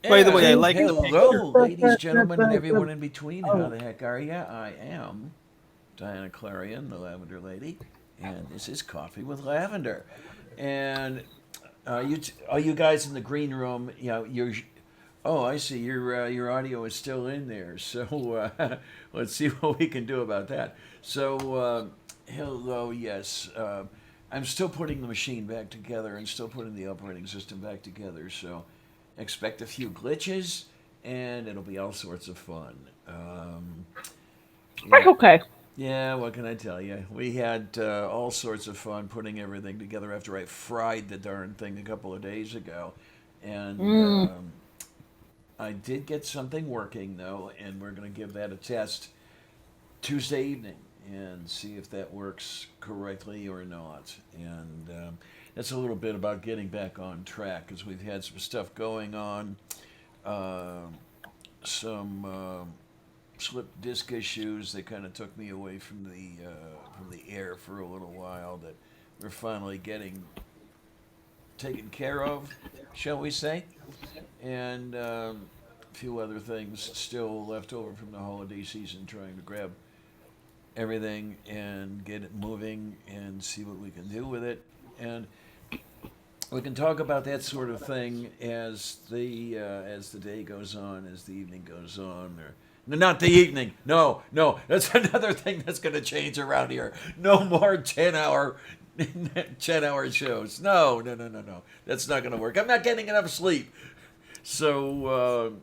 By the way, I And like the hello, picture. ladies, gentlemen, and everyone in between. How Oh, the heck are ya? I am Diana Clarion, the Lavender Lady, and this is Coffee with Lavender. And all you guys in the green room, you're. Oh, I see. Your audio is still in there. So let's see what we can do about that. So hello, yes. I'm still putting the machine back together and still putting the operating system back together. So expect a few glitches, and it'll be all sorts of fun. that's Yeah, okay. yeah. What can I tell you? We had all sorts of fun putting everything together after I fried the darn thing a couple of days ago, and Mm. I did get something working though, and we're going to give that a test Tuesday evening and see if that works correctly or not. And that's a little bit about getting back on track because we've had some stuff going on, uh, some slip disc issues that kind of took me away from the air for a little while. That we're finally getting taken care of, shall we say? And a few other things still left over from the holiday season, trying to grab everything and get it moving and see what we can do with it. And we can talk about that sort of thing as the day goes on, as the evening goes on, or no, not the evening. No, no, that's another thing that's going to change around here. No more 10-hour 10-hour shows. No, no, no, no, no. That's not going to work. I'm not getting enough sleep. So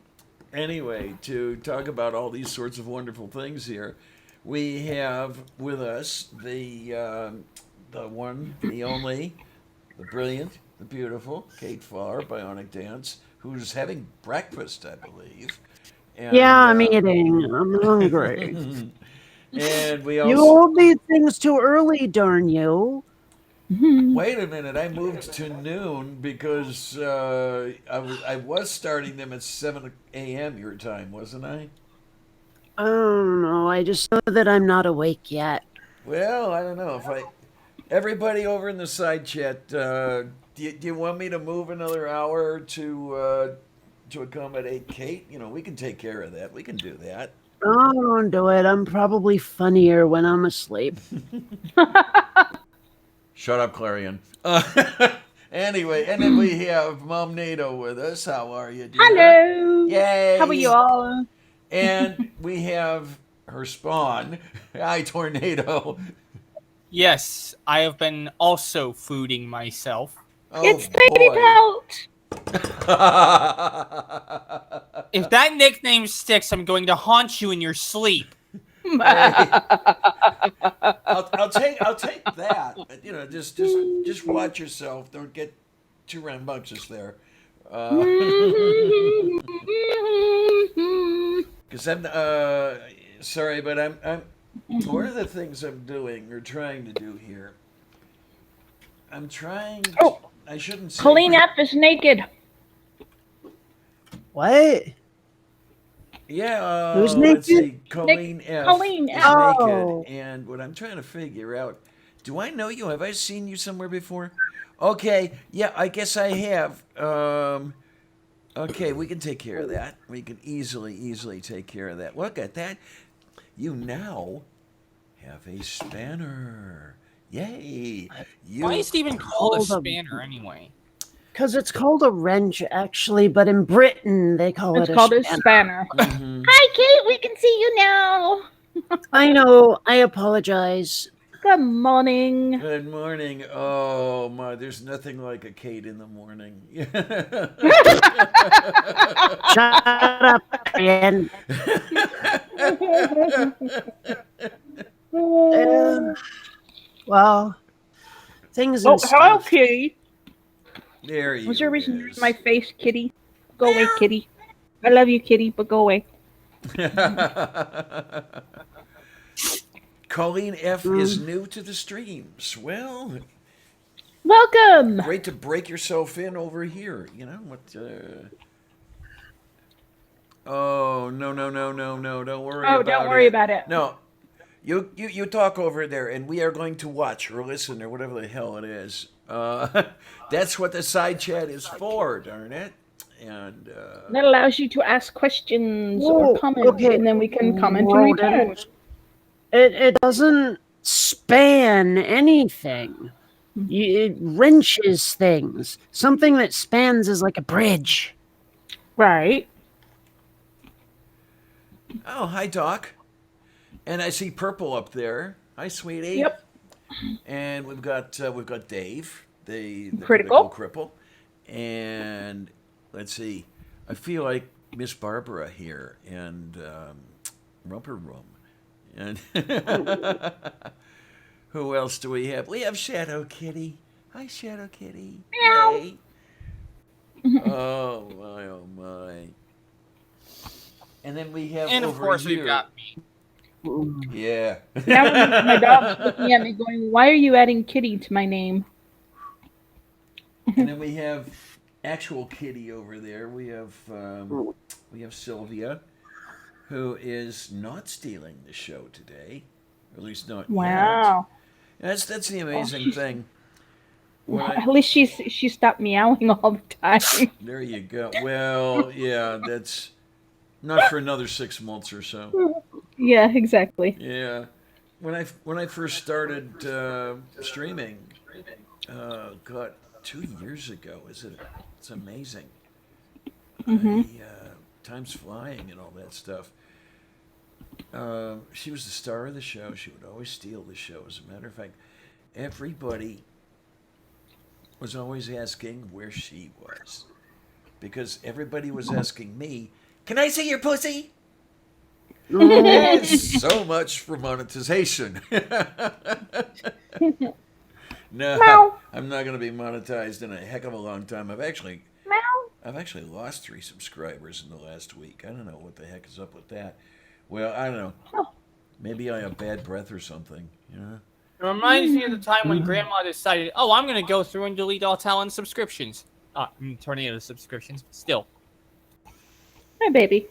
anyway, to talk about all these sorts of wonderful things here, we have with us the one, the only, the brilliant, the beautiful Kate Farr, Bionic Dance, who's having breakfast, I believe, Yeah, and I'm eating. I'm hungry. and we You also. all eat things too early, darn you. Wait a minute! I moved to noon because I was starting them at 7 a.m. your time, wasn't I? I don't know. I just know that I'm not awake yet. Well, I don't know if I. Everybody over in the side chat, do you want me to move another hour to accommodate Kate? You know, we can take care of that. We can do that. Oh, don't do it. I'm probably funnier when I'm asleep. Shut up, Clarion. Anyway, and then we have Mom Nato with us. How are you, dear? Hello. How are you Yay! all? And we have her spawn, Hi Tornado. Yes, I have been also fooding myself. Oh It's Lady boy. Pelt. If that nickname sticks, I'm going to haunt you in your sleep. Hey, I'll take that. But, you know, just watch yourself. Don't get too rambunctious there. Because I'm sorry, but I'm one of the things I'm doing or trying to do here. I'm trying. Oh, I shouldn't say. Colleen F is naked. What? Yeah, Who's let's naked? see. Colleen F Colleen is F. naked, Oh, and what I'm trying to figure out, do I know you? Have I seen you somewhere before? Okay, yeah, I guess I have. Okay, we can take care of that. We can easily take care of that. Look at that. You now have a spanner. Yay! Why You is it even called a Hold up. spanner anyway? because it's called a wrench, actually, but in Britain they call It's it a called a spanner. spanner. mhm. Hi, Kate. We can see you now. I know. I apologize. Good morning. Good morning. Oh my, there's nothing like a Kate in the morning. Shut up, Ian. Well, things Oh, and hello, stuff. Kitty. There Was there a you reason you're in is. my face, Kitty? Go away, Kitty. I love you, Kitty, but go away. Colleen F is Mm. new to the streams. Well, Welcome. great to break yourself in over here. You know what? Oh no no no no no! Don't worry Oh, don't about worry it. about it. No, you talk over there, and we are going to watch or listen or whatever the hell it is. That's what the side chat is for, darn it. and That allows you to ask questions Whoa, or comment, okay. and then we can comment in return. Rodent. It doesn't span anything. It wrenches things. Something that spans is like a bridge. Right. oh, hi, Doc. And I see Purple up there. Hi, sweetie. Yep. And we've got Dave, the Critical. cripple, and let's see. I feel like Miss Barbara here and Romper Room, and who else do we have? We have Shadow Kitty. Hi, Shadow Kitty. Meow. Hey. Oh my, oh my. And then we have And of over course, here. we've got me. Yeah. Now my dog's looking at me going, "Why are you adding Kitty to my name?" And then we have actual Kitty over there. We have Sylvia, who is not stealing the show today, or at least not Wow. yet. That's the amazing thing. At least she stopped meowing all the time. There you go. Well, yeah, that's not for another 6 months or so. Yeah, exactly. Yeah, when I first started streaming, God, 2 years ago, is it? It's amazing. Time's flying and all that stuff. She was the star of the show. She would always steal the show. As a matter of fact, everybody was always asking where she was, because everybody was asking me, "Can I see your pussy?" So much for monetization. No, Meow. I'm not going to be monetized in a heck of a long time. I've actually lost 3 subscribers in the last week. I don't know what the heck is up with that. Well, I don't know. Maybe I have bad breath or something. You know. It reminds me of the time when Grandma decided, "Oh, I'm gonna go through and delete all Talon's subscriptions." Tornado subscriptions, but still. Hi, baby.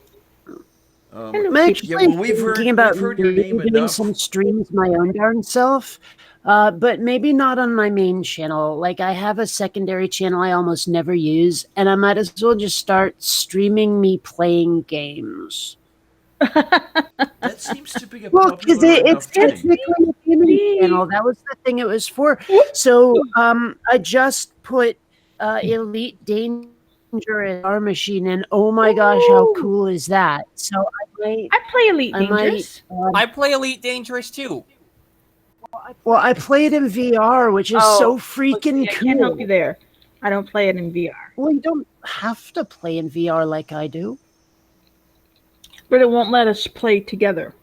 I'm actually Yeah, well, we've thinking heard about your name doing enough. some streams my own darn self, but maybe not on my main channel. Like, I have a secondary channel I almost never use, and I might as well just start streaming me playing games. That seems to be a Well, because popular it's enough thing. technically a gaming channel. That was the thing it was for. So I just put Elite Dangerous Our Machine, and oh my gosh, how cool is that? So I play Elite Dangerous. I play Elite Dangerous too. Well, I play it in VR, which is so freaking I cool. can't help you there. I don't play it in VR. Well, you don't have to play in VR like I do. But it won't let us play together.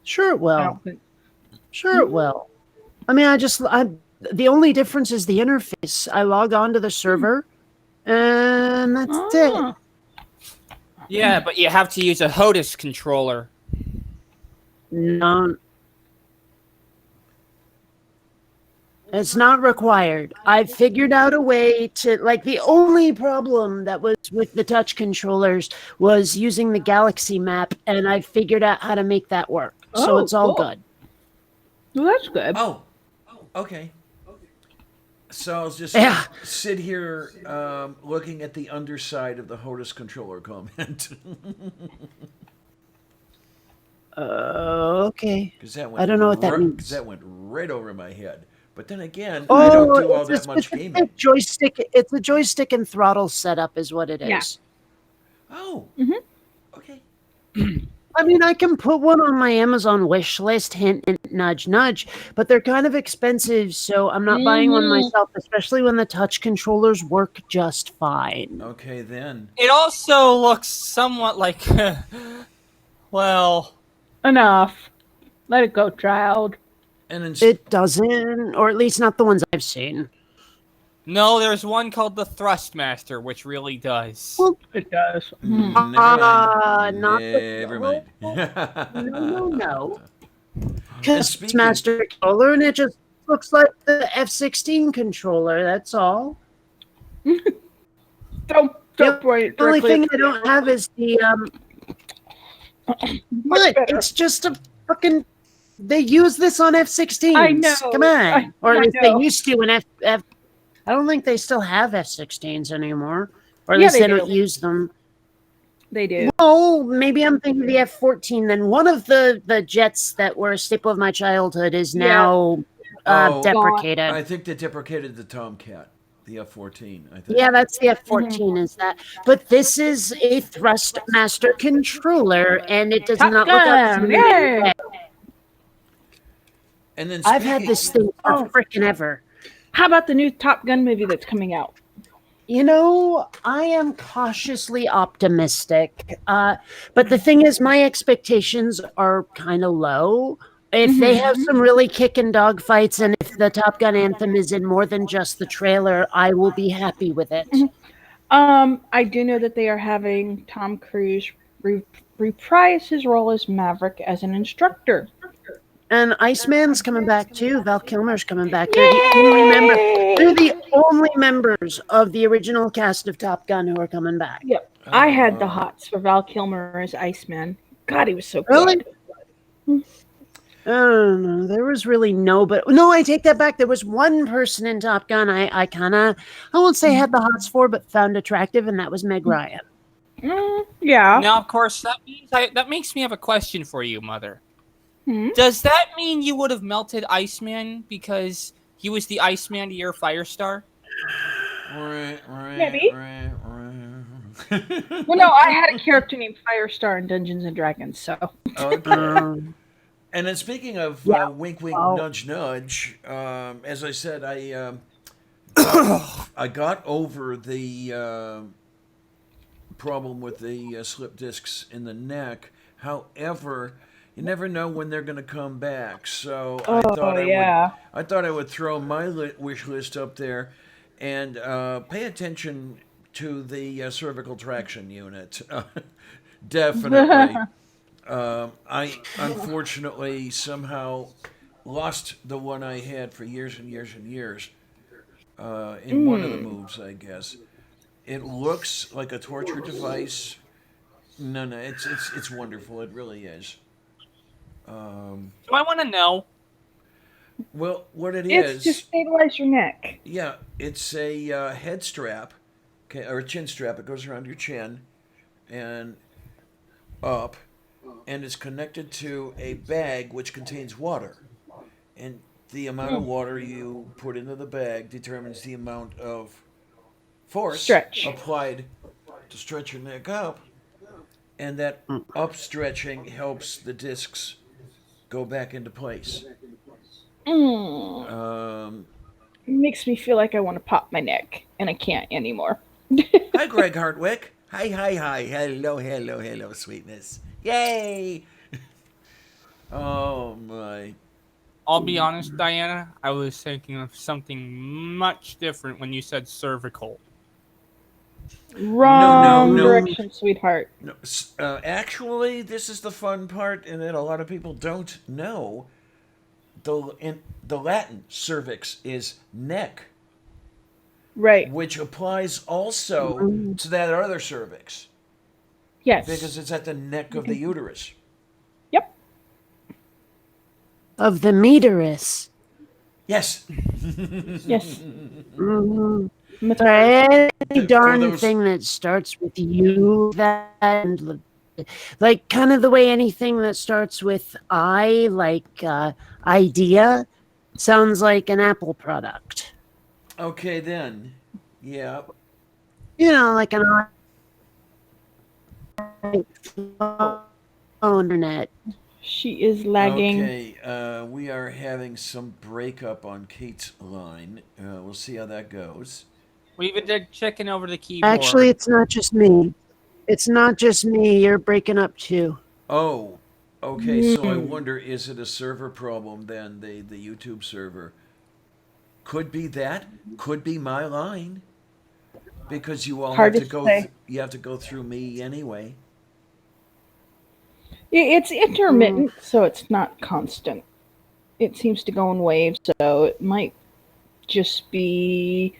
Sure it I will. don't think. Sure it will. I mean, the only difference is the interface. I log on to the server, and that's it. Yeah, but you have to use a HOTAS controller. No. It's not required. I figured out a way to, like, the only problem that was with the touch controllers was using the galaxy map, and I figured out how to make that work. So it's all good. Well, that's good. Oh, okay. So I'll just sit here looking at the underside of the HOTAS controller comment. Okay. That I don't know what that means. Because that went right over my head. But then again, I don't do all that much gaming. It's a joystick and throttle setup is what it is. Yeah. Oh. Okay. I mean, I can put one on my Amazon wish list, hint, nudge, nudge, but they're kind of expensive, so I'm not buying one myself, especially when the touch controllers work just fine. Okay, then. It also looks somewhat like, well... Enough. Let it go, child. And it doesn't, or at least not the ones I've seen. No, there's one called the Thrustmaster, which really does. Well, it does. Never mind. No. Because it's Master Controller, and it just looks like the F-16 controller, that's all. Don't worry. The only thing I don't have is the, what? It's just a fucking... They use this on F-16s. I know. Come on. Or I at least know. they used to in F... I don't think they still have F-16s anymore. Or at Yeah, least they they don't do. use them. They do. Oh, maybe I'm thinking of the F-14. Then one of the jets that were a staple of my childhood is Yeah. now Oh, deprecated. I think they deprecated the Tomcat, the F-14. I think. Yeah, that's the Mhm. F-14. Is that? But this is a thrust master controller, and it does Top not look out Gun! in any Yay! way. And then I've had speaking, this thing for Oh, frickin' ever. how about the new Top Gun movie that's coming out? You know, I am cautiously optimistic. But the thing is, my expectations are kind of low. If they have Mhm. some really kicking dog fights, and if the Top Gun anthem is in more than just the trailer, I will be happy with it. Mhm. I do know that they are having Tom Cruise reprise his role as Maverick as an instructor. And Iceman's coming back too. Val Kilmer's coming back. They're the only member. They're Yay! the only members of the original cast of Top Gun who are coming back. Yep. I had the hots for Val Kilmer as Iceman. God, he was so Really? good. I don't know. There was really no, but no, I take that back. There was one person in Top Gun I kind of, I won't say had the hots for, but found attractive, and that was Meg Ryan. Yeah. Now, of course, that makes me have a question for you, Mother. Hmm? Does that mean you would have melted Iceman because he was the Iceman to your Firestar? right. Maybe. Well, no, I had a character named Firestar in Dungeons and Dragons, so. Okay. Um, And then speaking of yeah. wink, wink, Well, nudge, nudge. As I said, I got over the problem with the slip discs in the neck. However, you never know when they're going to come back. So Oh, yeah. I thought I would throw my wish list up there, and pay attention to the cervical traction unit. Definitely. I unfortunately somehow lost the one I had for years and years and years in one of the moves, I guess. It looks like a torture device. No, it's wonderful. It really is. Do I want to know? Well, what it It's to is, stabilize your neck. yeah, it's a head strap, okay, or a chin strap. It goes around your chin and up, and it's connected to a bag which contains water. And the amount of water you put into the bag determines the amount of force Stretch. applied to stretch your neck up, and that upstretching helps the discs go back into place. Mm. Um, Makes me feel like I want to pop my neck, and I can't anymore. Hi, Greg Hartwick. Hi. Hello, sweetness. Yay! Oh my. I'll be honest, Diana. I was thinking of something much different when you said cervical. Wrong No. direction, sweetheart. No, actually, this is the fun part, and that a lot of people don't know. The Latin cervix is neck, Right. which applies also to that other cervix Yes. because it's at the neck of the uterus. Yep. of the meterus. Yes. Yes. Mhm. That's For any For darn those, thing that starts with you, that like kind of the way anything that starts with I, like idea, sounds like an Apple product. okay then. Yeah. You know, like an iPhone internet. She is lagging. Okay. We are having some breakup on Kate's line. We'll see how that goes. We even did checking over the keyboard. Actually, it's not just me. It's not just me. You're breaking up too. Oh. Okay. So I wonder, is it a server problem then? The YouTube server. Could be that. Could be my line. Because you all Hard have to to go. say. You have to go through me anyway. It's intermittent, so it's not constant. It seems to go in waves, so it might just be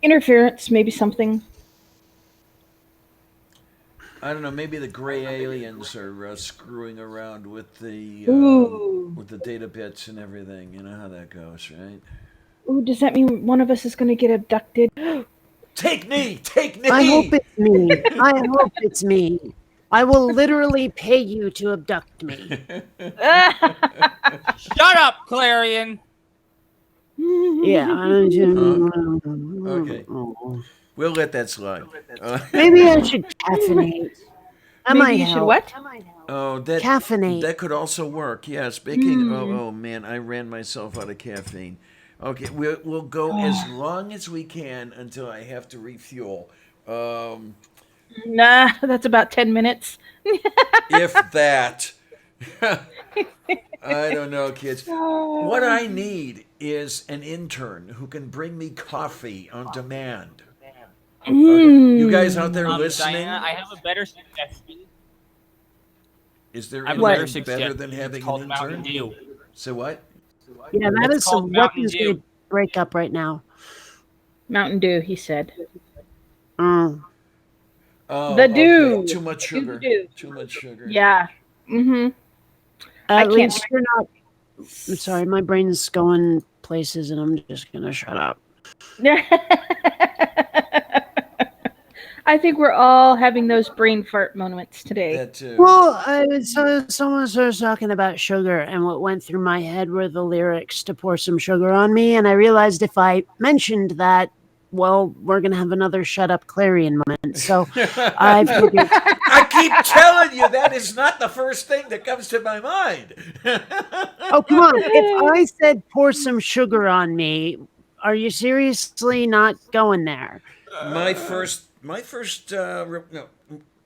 interference, maybe something. I don't know. Maybe the gray aliens are screwing around Ooh. with the data bits and everything. You know how that goes, right? Ooh, does that mean one of us is going to get abducted? Take me! Take me! I hope it's me. I hope it's me. I will literally pay you to abduct me. Shut up, Clarion. Yeah. Okay. We'll let that slide. Maybe I should caffeinate. That might Maybe you should help. what? Oh, Caffeinate. that could also work. Yeah. Speaking. Oh man, I ran myself out of caffeine. Okay, we'll go as long as we can until I have to refuel. Nah, that's about 10 minutes. If that. I don't know, kids. What I need is an intern who can bring me coffee on demand. Okay. You guys out there listening? Diana, I have a better suggestion. Is there I have a better anything better suggestion. than having It's called an Mountain intern? Dew. So what? Yeah, that It's is called some Mountain weapons Dew. grade breakup right now. Mountain Dew, he said. Mm. Oh, The okay. dew. Too much sugar. Dew. Too much sugar. Yeah. Mm-hmm. I At can't- least you're not. I'm sorry, my brain's going places, and I'm just gonna shut up. I think we're all having those brain fart moments today. That too. Well, someone started talking about sugar, and what went through my head were the lyrics to "Pour Some Sugar on Me," and I realized if I mentioned that, well, we're gonna have another "Shut Up, Clarion" moment. So I figured. I keep telling you that is not the first thing that comes to my mind. Oh, come on! If I said "Pour some sugar on me," are you seriously not going there? My first, no,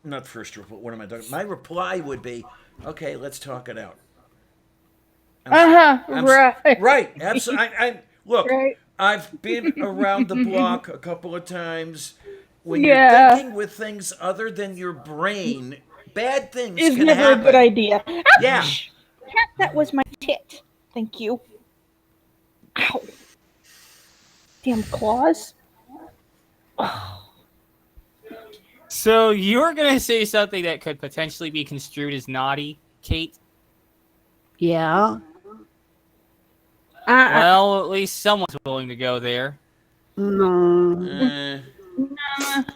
not first reply. What am I talking? My reply would be, okay, let's talk it out. Right. Right. Absolutely. Look. Right. I've been around the block a couple of times. When Yeah. you're thinking with things other than your brain, bad things It's can never happen. a good idea. Yeah. That was my tit. Thank you. Ow. Damn claws. So you're gonna say something that could potentially be construed as naughty, Kate? Yeah. Well, at least someone's willing to go there. No.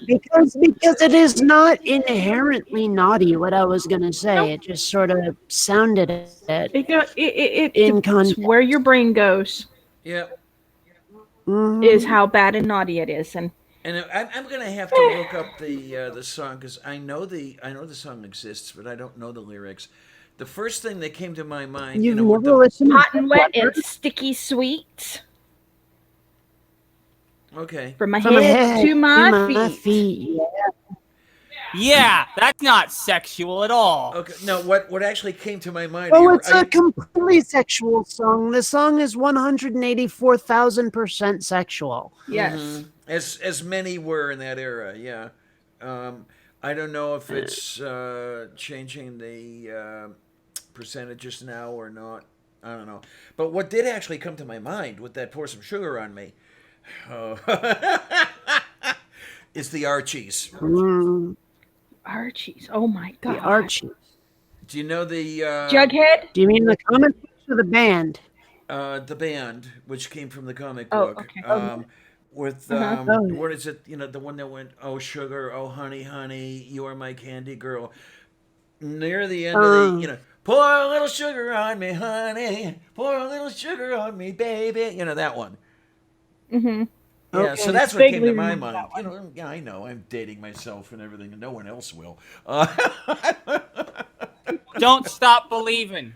Because it is not inherently naughty. What I was gonna say, it just sort of sounded it. It's where your brain goes Yeah. is how bad and naughty it is, and I'm gonna have to look up the song because I know the song exists, but I don't know the lyrics. The first thing that came to my mind, You've with never listened hot to and wet and sticky sweet. Okay. From my From head to my feet. Yeah, that's not sexual at all. Okay. No, what actually came to my mind? Oh, it's a completely sexual song. The song is 184,000% sexual. Yes. As many were in that era. Yeah. I don't know if it's changing the percentages now or not. I don't know. But what did actually come to my mind with that "Pour Some Sugar on Me" is the Archies. Archies. Oh my god. The Archies. Do you know the Jughead? Do you mean the comic books or the band? the band, which came from the comic Oh, book? okay. With Oh. what is it? The one that went, "Oh sugar, oh honey, honey, you are my candy girl." Near the end of the, pour a little sugar on me, honey. Pour a little sugar on me, baby. That one. Mm-hmm. Yeah, Okay. so that's what came to Vaguely my remember mind. Yeah, I know. I'm dating myself and everything, and no one else will. Don't stop believing.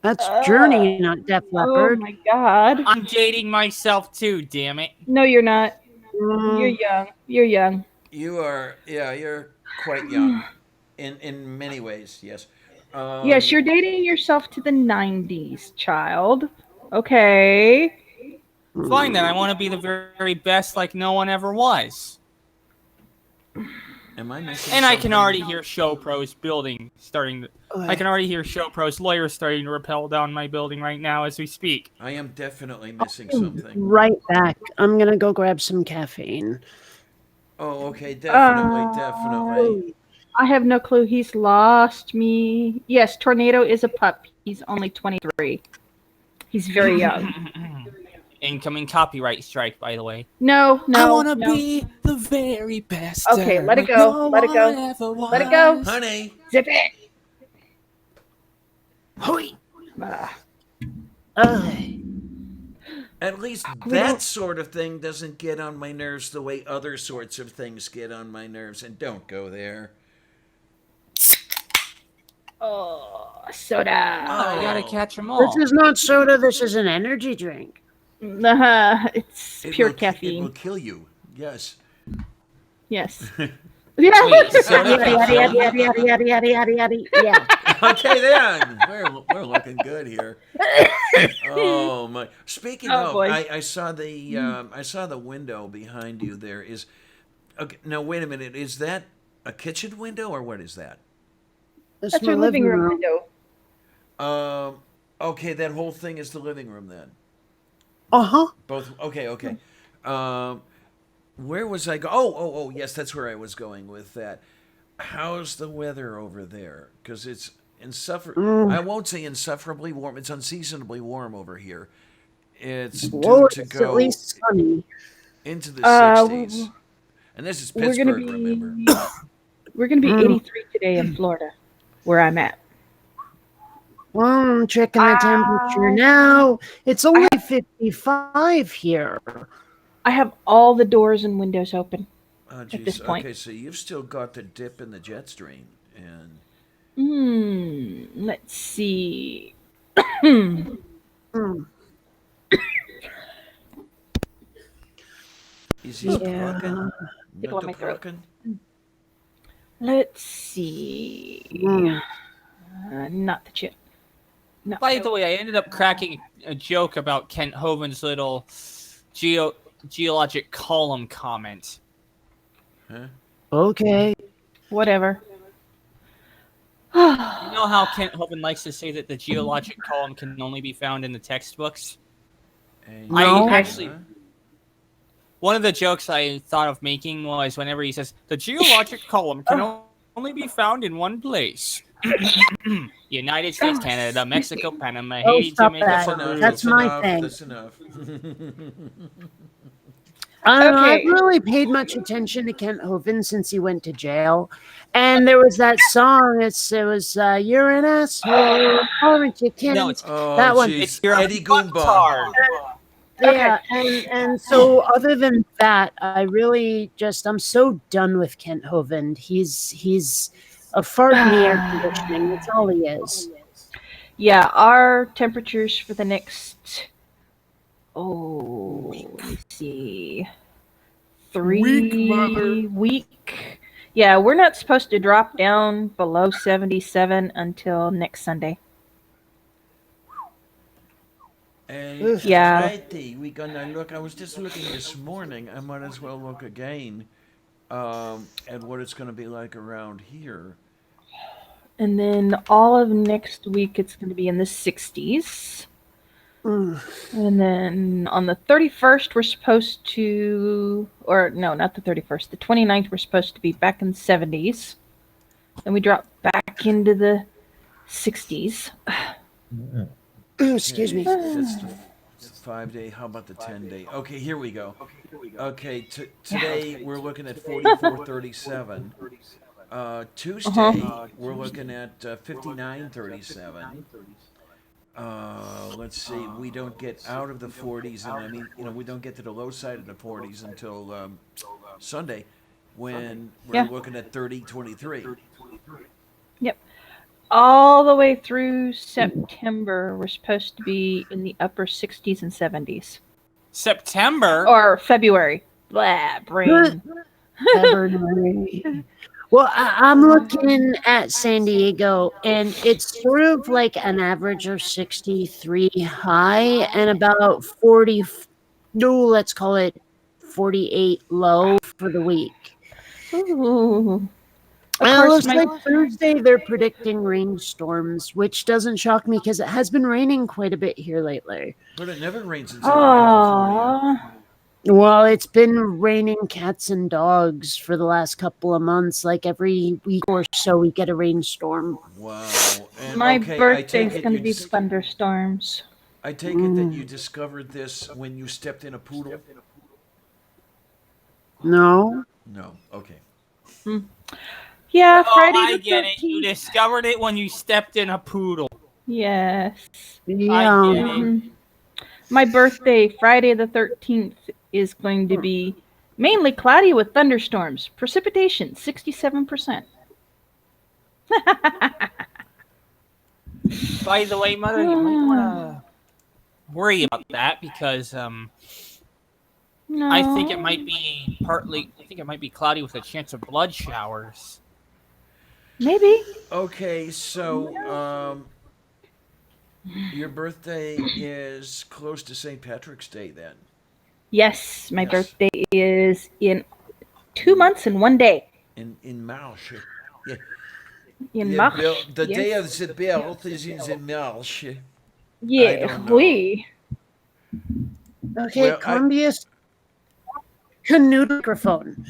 That's Journey, not Def Oh Leppard. my god. I'm dating myself too, damn it. No, you're not. Mm. You're young. You're young. You are, yeah, you're quite young, in many ways. Yes. Yes, you're dating yourself to the 90s, child. Okay. Fine then, I want to be the very best like no one ever was. Am I missing? And I can something? already hear show pros I can already hear show pros lawyers starting to rappel down my building right now as we speak. I am definitely missing something. Right back. I'm gonna go grab some caffeine. Oh, okay, definitely. I have no clue. He's lost me. Yes, Tornado is a pup. He's only 23. He's very young. Incoming copyright strike, by the way. No. I wanna no. be the very best. Okay, let it like go, no let it go, one ever let it go. was. Honey, Zip it. Hoi. Ah. at least that sort of thing doesn't get on my nerves the way other sorts of things get on my nerves. And don't go there. Oh, soda. I gotta Oh. catch them This all. is not soda. This is an energy drink. It's It pure will, caffeine. It will kill you. Yes. Yes. Wait, Yeah. soda Yaddy, can yaddy, kill yaddy, you? yaddy, yaddy, yaddy, yaddy, yaddy. Yeah. Okay, then we're looking good here. Oh my! Speaking Oh, of, boy. I saw the window behind you. There is. Okay, now wait a minute. Is that a kitchen window or what is that? That's our living room window. Okay, that whole thing is the living room then. Uh-huh. Both. Okay. Where was I go? Oh, yes, that's where I was going with that. How's the weather over there? Because it's I won't say insufferably warm. It's unseasonably warm over here. It's Whoa, due to it's at go least sunny. into the 60s. And this is We're gonna Pittsburgh, remember? be we're gonna be 83 today in Florida, where I'm at. Well, I'm checking the temperature now. It's only 55 here. I have all the doors and windows open. Oh, At this geez. point. Okay, so you've still got the dip in the jet stream. And Let's see. Mm. is he Yeah. talking? Tickle Not on my throat. talking? Let's see. Mm. Not the chip. No. By the way, I ended up cracking a joke about Kent Hovind's little geologic column comment. Huh? Okay. Whatever. You know how Kent Hovind likes to say that the geologic column can only be found in the textbooks? And- No. I actually... Huh? One of the jokes I thought of making was whenever he says, the geologic column can only be found in one place. United States, Canada, Mexico, Panama, Oh, Haiti, stop Jamaica, that. Puerto Rico. That's my enough. thing. That's enough. I don't know, I Okay. haven't really paid much attention to Kent Hovind since he went to jail. And there was that song. It was You're an asshole, aren't you, Kent? No, it's Oh, That one. jeez. It's your Eddie Goomba. fucktard. Yeah, and so other than that, I'm so done with Kent Hovind. He's a fart in the air conditioning. That's all he is. Yeah, our temperatures for the next let me see. 3 week. Yeah, we're not supposed to drop down below 77 until next Sunday. And Yeah. righty, we gonna look. I was just looking this morning. I might as well look again at what it's gonna be like around here. And then all of next week it's going to be in the 60s. Mm. And then on the 31st we're supposed to, or no, not the 31st, the 29th we're supposed to be back in the 70s. Then we drop back into the 60s. Excuse me. That's the 5 day. How about the 10 day? Okay, here we go. Okay, today we're looking at 44.37. Tuesday we're looking at 59.37. Let's see. We don't get out of the 40s, and I mean, we don't get to the low side of the 40s until Sunday, when we're looking at 30.23. Yep. All the way through September, we're supposed to be in the upper 60s and 70s. September? Or February. Blah, brain. February. Well, I'm looking at San Diego, and it's sort of like an average of 63 high and about 40, no, let's call it 48 low for the week. Ooh. And it course, looks my- like Thursday they're predicting rainstorms, which doesn't shock me because it has been raining quite a bit here lately. But it never rains in Southern California. Aww. Well, it's been raining cats and dogs for the last couple of months. Like every week or so, we get a rainstorm. Wow. And, My okay, I birthday's take it going to you be just- thunderstorms. I take it that you discovered this when you stepped in a poodle? No. No. Okay. Yeah, Oh, Friday I the get it. You 13th. discovered it when you stepped in a poodle. Yes. I Yeah. get it. Mhm. My birthday, Friday the 13th, is going to be mainly cloudy with thunderstorms. Precipitation, 67%. By the way, Mother, you might want to worry about that because I think it No. might be partly. I think it might be cloudy with a chance of blood showers. Maybe. Okay, so your birthday is close to St. Patrick's Day then. Yes, my Yes. birthday is in 2 In months and 1 day. in March. Yeah. In Yeah, Bill, March. the day Yes. of the birth is in the March. I Yeah, don't know. oui. Okay, Well, I Columbia canoe microphone.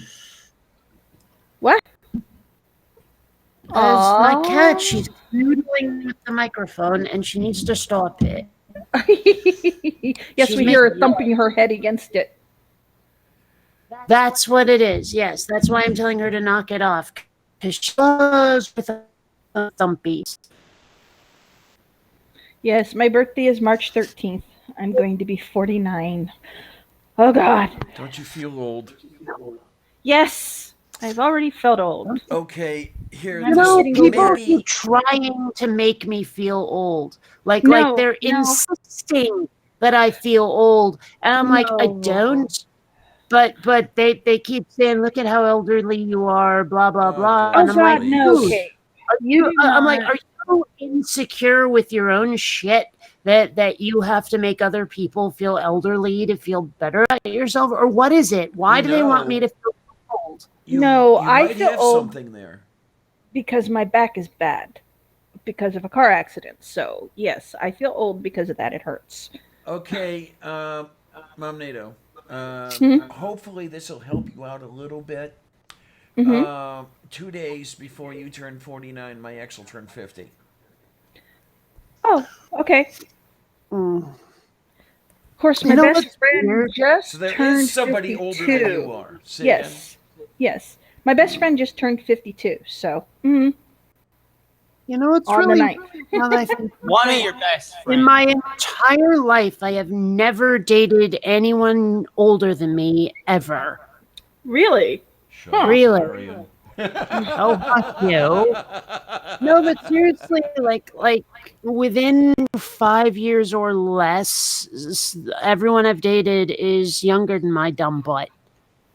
What? That's my cat. Aww. She's noodling with the microphone, and she needs to stop it. Yes, She's we hear making her thumping her head against it. That's what it is. Yes, that's why I'm telling her to knock it off. Because she loves with thumpies. Yes, my birthday is March 13th. I'm going to be 49. Oh, God. don't you feel old? Yes, I've already felt old. Okay, here I'm You just know, this getting people older. keep maybe trying to make me feel old. Like No, they're no, insisting that I feel old. And I'm like, I no. don't. But they keep saying, look at how elderly you are, blah blah oh blah. Oh, And gosh, I'm like, God, no, dude, please. Kate. You do I'm like, not. are you insecure with your own shit that you have to make other people feel elderly to feel better about yourself? Or what is it? Why You do they want me know, to feel old? No, you I might feel have old something there. because my back is bad because of a car accident. So, yes, I feel old because of that. It hurts. Okay, Mom NATO. Mm-hmm. Hopefully this will help you out a little bit. Mm-hmm. 2 days before you turn 49, my ex will turn 50. Oh, okay. Mm. Of course, You my know best what's friend weird? So just there is turned somebody older than you 52. are. Say again. Yes, yes. My best friend just turned 52. So, mm, You know what's on the really ninth. weird now that I think One about of it? your best In friends. my entire life, I have never dated anyone older than me ever. Really? Shut Huh. up, Really? Marion. Oh, fuck you. No, but seriously, like within 5 years or less, everyone I've dated is younger than my dumb butt.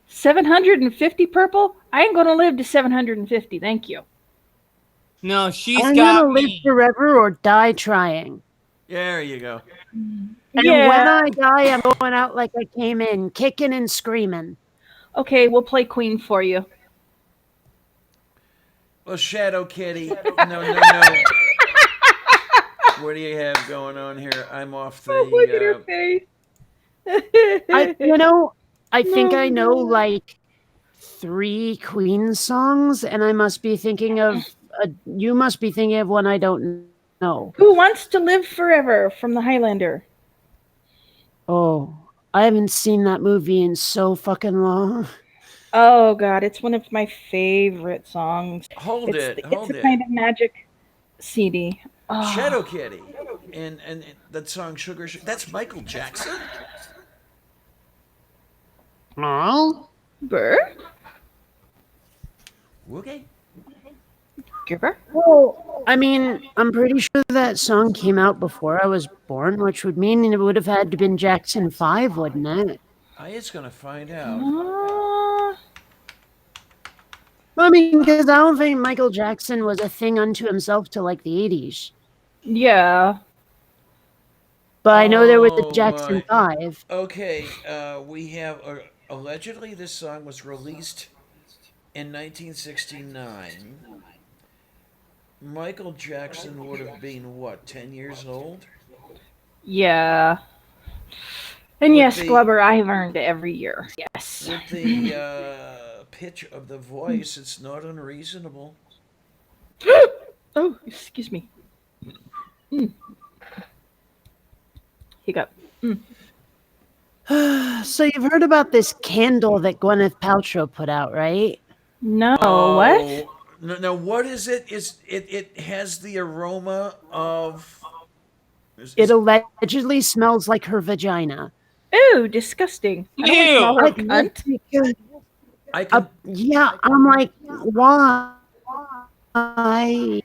750 purple? I ain't gonna live to 750. Thank you. No, she's I'm gonna got live me. forever or die trying. There you go. And when Yeah. I die, I'm going out like I came in, kicking and screaming. Okay, we'll play Queen for you. Well, Shadow Kitty. No, no, no. What do you have going on here? I'm off Oh, look at her the. face. I think No, I know no. like 3 Queen songs, and I must be thinking of. You must be thinking of one I don't know. Who wants to live forever from the Highlander? Oh, I haven't seen that movie in so fucking long. Oh God, it's one of my favorite songs. Hold It's it, it's a hold kind it. of magic CD. Shadow Oh, Kitty. And that song Sugar. That's Michael Jackson? Oh, Burr, Okay. Giver. well, I mean, I'm pretty sure that song came out before I was born, which would mean it would have had to been Jackson 5, wouldn't it? I is going to find out. Uh, I mean, because I don't think Michael Jackson was a thing unto himself till like the 80s. yeah. But I know there was a Oh, Jackson my. 5. Okay, we have. Allegedly, this song was released in 1969. Michael Jackson would have been, what, 10 years old? Yeah. And With yes, the Glubber, I have earned every year. Yes. with the pitch of the voice, it's not unreasonable. Oh, excuse me. Mm. hiccup. So you've heard about this candle that Gwyneth Paltrow put out, right? No, what? Oh, no, what is it? It has the aroma of. It allegedly smells like her vagina. Ooh, disgusting. I don't want to smell Ew. her Like, cunt. I can. yeah, I'm like, why? But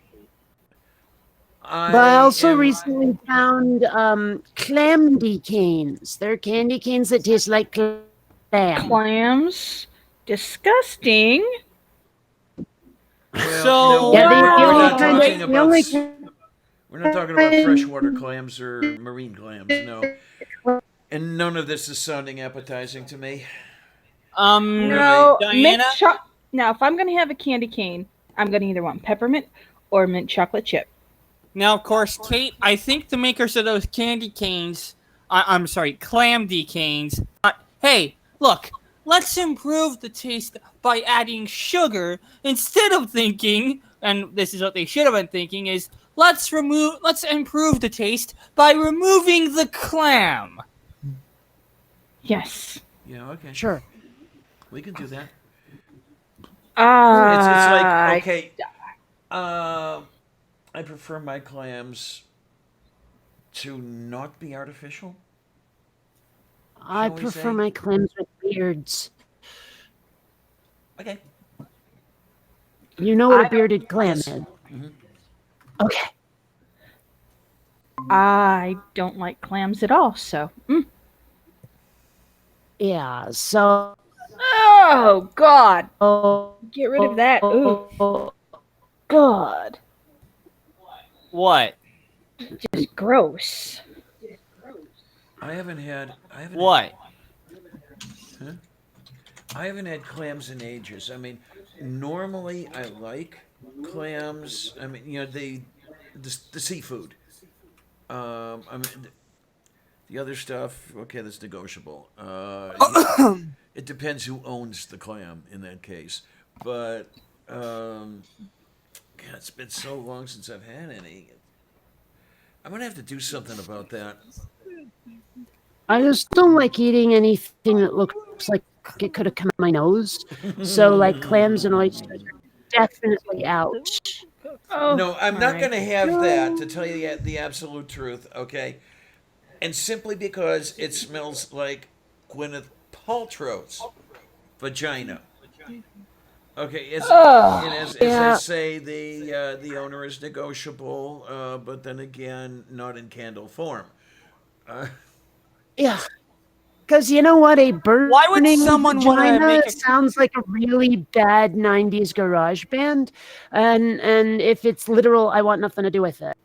I also am. recently found clamdy canes. They're candy canes that taste like clam. Clams. Disgusting. Well, So Yeah, we're the only not kind talking of the about. only We're not talking about freshwater clams or marine clams. No, and none of this is sounding appetizing to me. Really. No, Diana. Now, if I'm going to have a candy cane, I'm going to either want peppermint or mint chocolate chip. Now, of course, Kate, I think the makers of those candy canes, I'm sorry, clamdy canes, thought, hey, look, let's improve the taste by adding sugar instead of thinking, and this is what they should have been thinking, is let's improve the taste by removing the clam. Yes. Yeah. Okay. sure. We can do that. It's like I okay. I prefer my clams to not be artificial. I Shall we prefer say? my clams with beards. Okay. You know what I a bearded clam Yes. is. Okay. don't like clams at all, so. Yeah. So. Oh, God. Get rid of that. Ooh, God. What? Just gross. I haven't had. I haven't. What? Huh? I haven't had clams in ages. I mean, normally I like clams. I mean, the seafood. I mean, the other stuff. Okay, that's negotiable. It depends who owns the clam in that case. But God, it's been so long since I've had any. I'm gonna have to do something about that. I just don't like eating anything that looks like it could have come out my nose. So, like clams and oysters are definitely out. Oh, No, I'm all not right. going to have that, to tell you the absolute truth, okay? And simply because it smells like Gwyneth Paltrow's vagina. Okay, as I Yeah, say, the owner is negotiable, but then again, not in candle form. yeah. Because you know what? A Why would burning someone want to vagina make a sounds like a really bad 90s garage band. And if it's literal, I want nothing to do with it.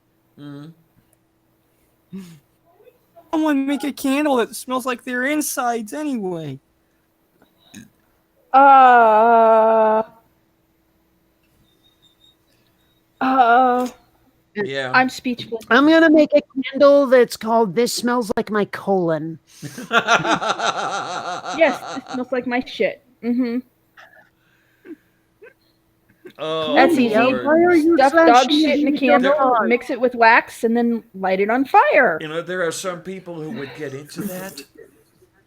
someone make a candle that smells like their insides anyway? Uh, uh, Yeah. I'm speechless. I'm going to make a candle that's called This Smells Like My Colon. Yes, this smells like my shit. Mm-hmm. Oh, That's Cody, easy. why Lord. are you Stuff dog flashing shit in a at your candle, dog? mix it with wax, and then light it on fire. There are some people who would get into that.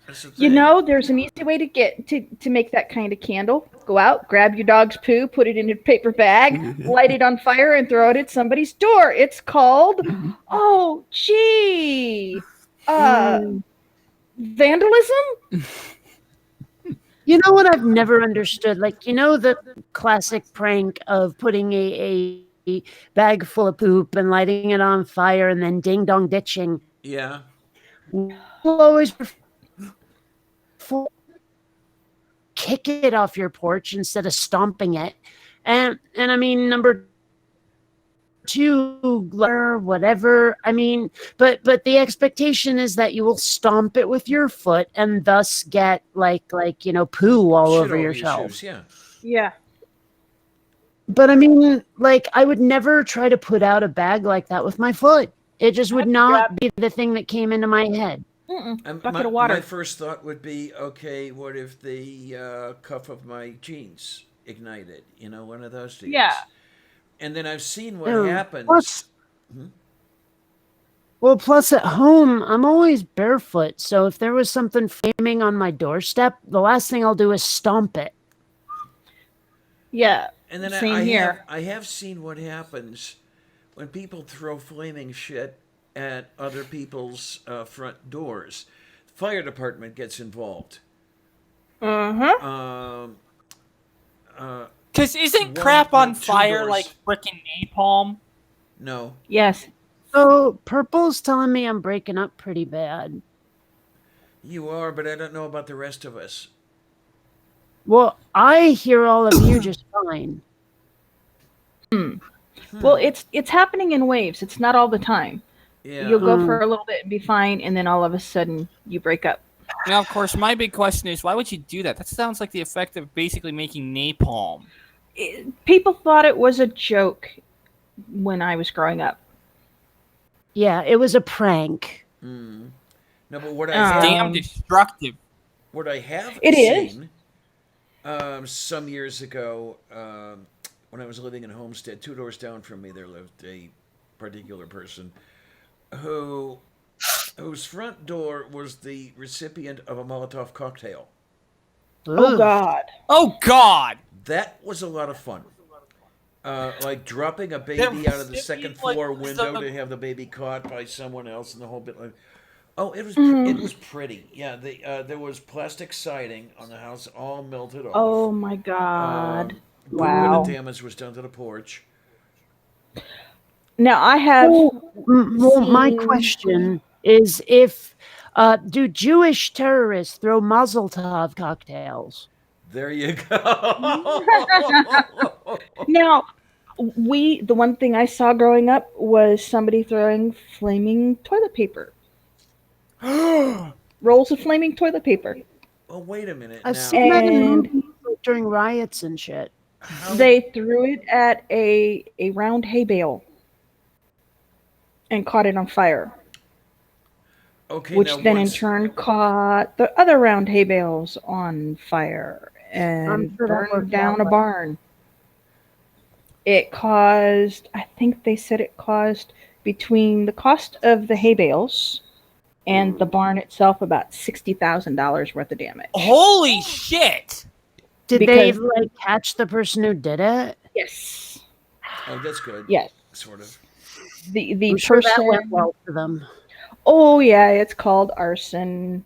That's the You thing. know, there's an easy way to get to make that kind of candle. Go out, grab your dog's poo, put it in a paper bag, light it on fire, and throw it at somebody's door. It's called, oh, gee, vandalism. You know what I've never understood? Like, you know the classic prank of putting a bag full of poop and lighting it on fire and then ding dong ditching. Yeah. We'll always kick it off your porch instead of stomping it. And I mean, number two, whatever. I mean, but the expectation is that you will stomp it with your foot and thus get like poo all Shit over over your yourself. shoes, yeah. Yeah. But I mean, like, I would never try to put out a bag like that with my foot. It just would not be the thing that came into my head. Bucket of water. My first thought would be, okay, what if the cuff of my jeans ignited? One of those deals. Yeah. And then I've seen what Ew. happens. Plus, Well, plus at home, I'm always barefoot, so if there was something flaming on my doorstep, the last thing I'll do is stomp it. Yeah, And then same here. I have seen what happens when people throw flaming shit at other people's front doors. Fire department gets involved. Uh-huh. Um, Because isn't one, crap no, on two fire like doors. frickin' napalm? No, Yes. So Purple's telling me I'm breaking up pretty bad. you are, but I don't know about the rest of us. Well, I hear all of you just fine. Well, it's happening in waves. It's not all the time. You'll Yeah. go for a little bit and be fine, and then all of a sudden you break up. Now, of course, my big question is, why would you do that? That sounds like the effect of basically making napalm. People thought it was a joke when I was growing up. Yeah, it was a prank. No, but what It's I have, damn destructive. what I have It is. seen some years ago, when I was living in Homestead, 2 doors down from me, there lived a particular person who whose front door was the recipient of a Molotov cocktail. Oh Ugh. God. Oh, God! That was a lot of fun. Like dropping a The baby out of the second recipient, like, floor was window the- to have the baby caught by someone else and the whole bit. Like, oh, it was it was pretty. Yeah, there was plastic siding on the house, all melted off. Oh my God. Good bit Wow. of damage was done to the porch. Now I have. Well, my seen- question is if do Jewish terrorists throw Mazel Tov cocktails? There you go. Now, the one thing I saw growing up was somebody throwing flaming toilet paper. Rolls of flaming toilet paper. Oh, wait a minute I've now. seen that in And movies like, during riots and shit. they threw it at a round hay bale and caught it on fire, Okay, which now then in once, turn caught the other round hay bales on fire I'm and sure that burned worked down out a well. barn. It caused, I think they said it caused between the cost of the hay bales and the barn itself about $60,000 worth of damage. Holy shit! Did Because- they like catch the person who did it? Yes. oh, that's good. Yes. Sort of. The I'm sure person. that went well for them. Oh yeah, it's called arson.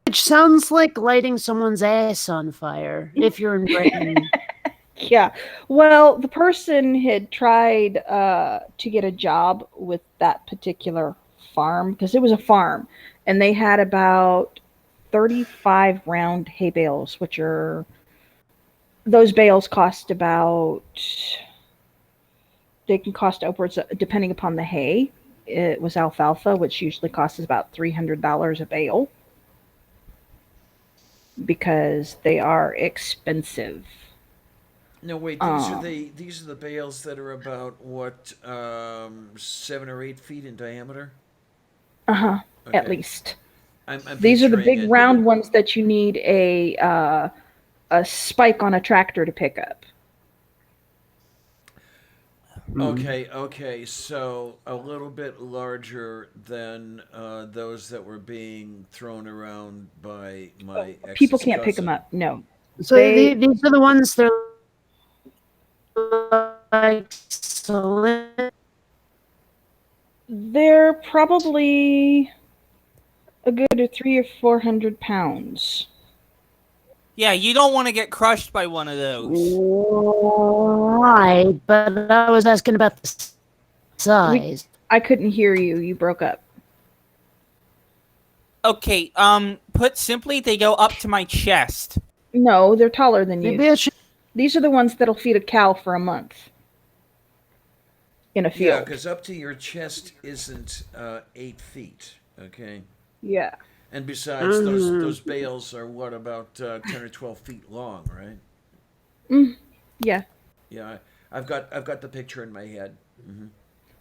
Which sounds like lighting someone's ass on fire if you're in Britain. Yeah. Well, the person had tried to get a job with that particular farm because it was a farm, and they had about 35 round hay bales, which are those bales cost about they can cost upwards depending upon the hay. It was alfalfa, which usually costs about $300 a bale because they are expensive. No, wait. These are the bales that are about what 7 or 8 feet in diameter. At Okay. least. I'm These are the picturing big it. round ones that you need a spike on a tractor to pick up. Okay. So a little bit larger than those that were being thrown around by my ex's People can't pick them cousin. up. No. So these are the ones they're like They're probably a good 300 or 400 pounds. Yeah, you don't want to get crushed by one of those. right, but I was asking about the size. I couldn't hear you. You broke up. Okay, put simply, they go up to my chest. No, they're taller than you. Maybe I should. These are the ones that'll feed a cow for a month in a Yeah, field. because up to your chest isn't 8 feet. Okay. Yeah. And besides, those bales are what, about 10 or 12 feet long, right? Yeah. Yeah, I've got the picture in my head.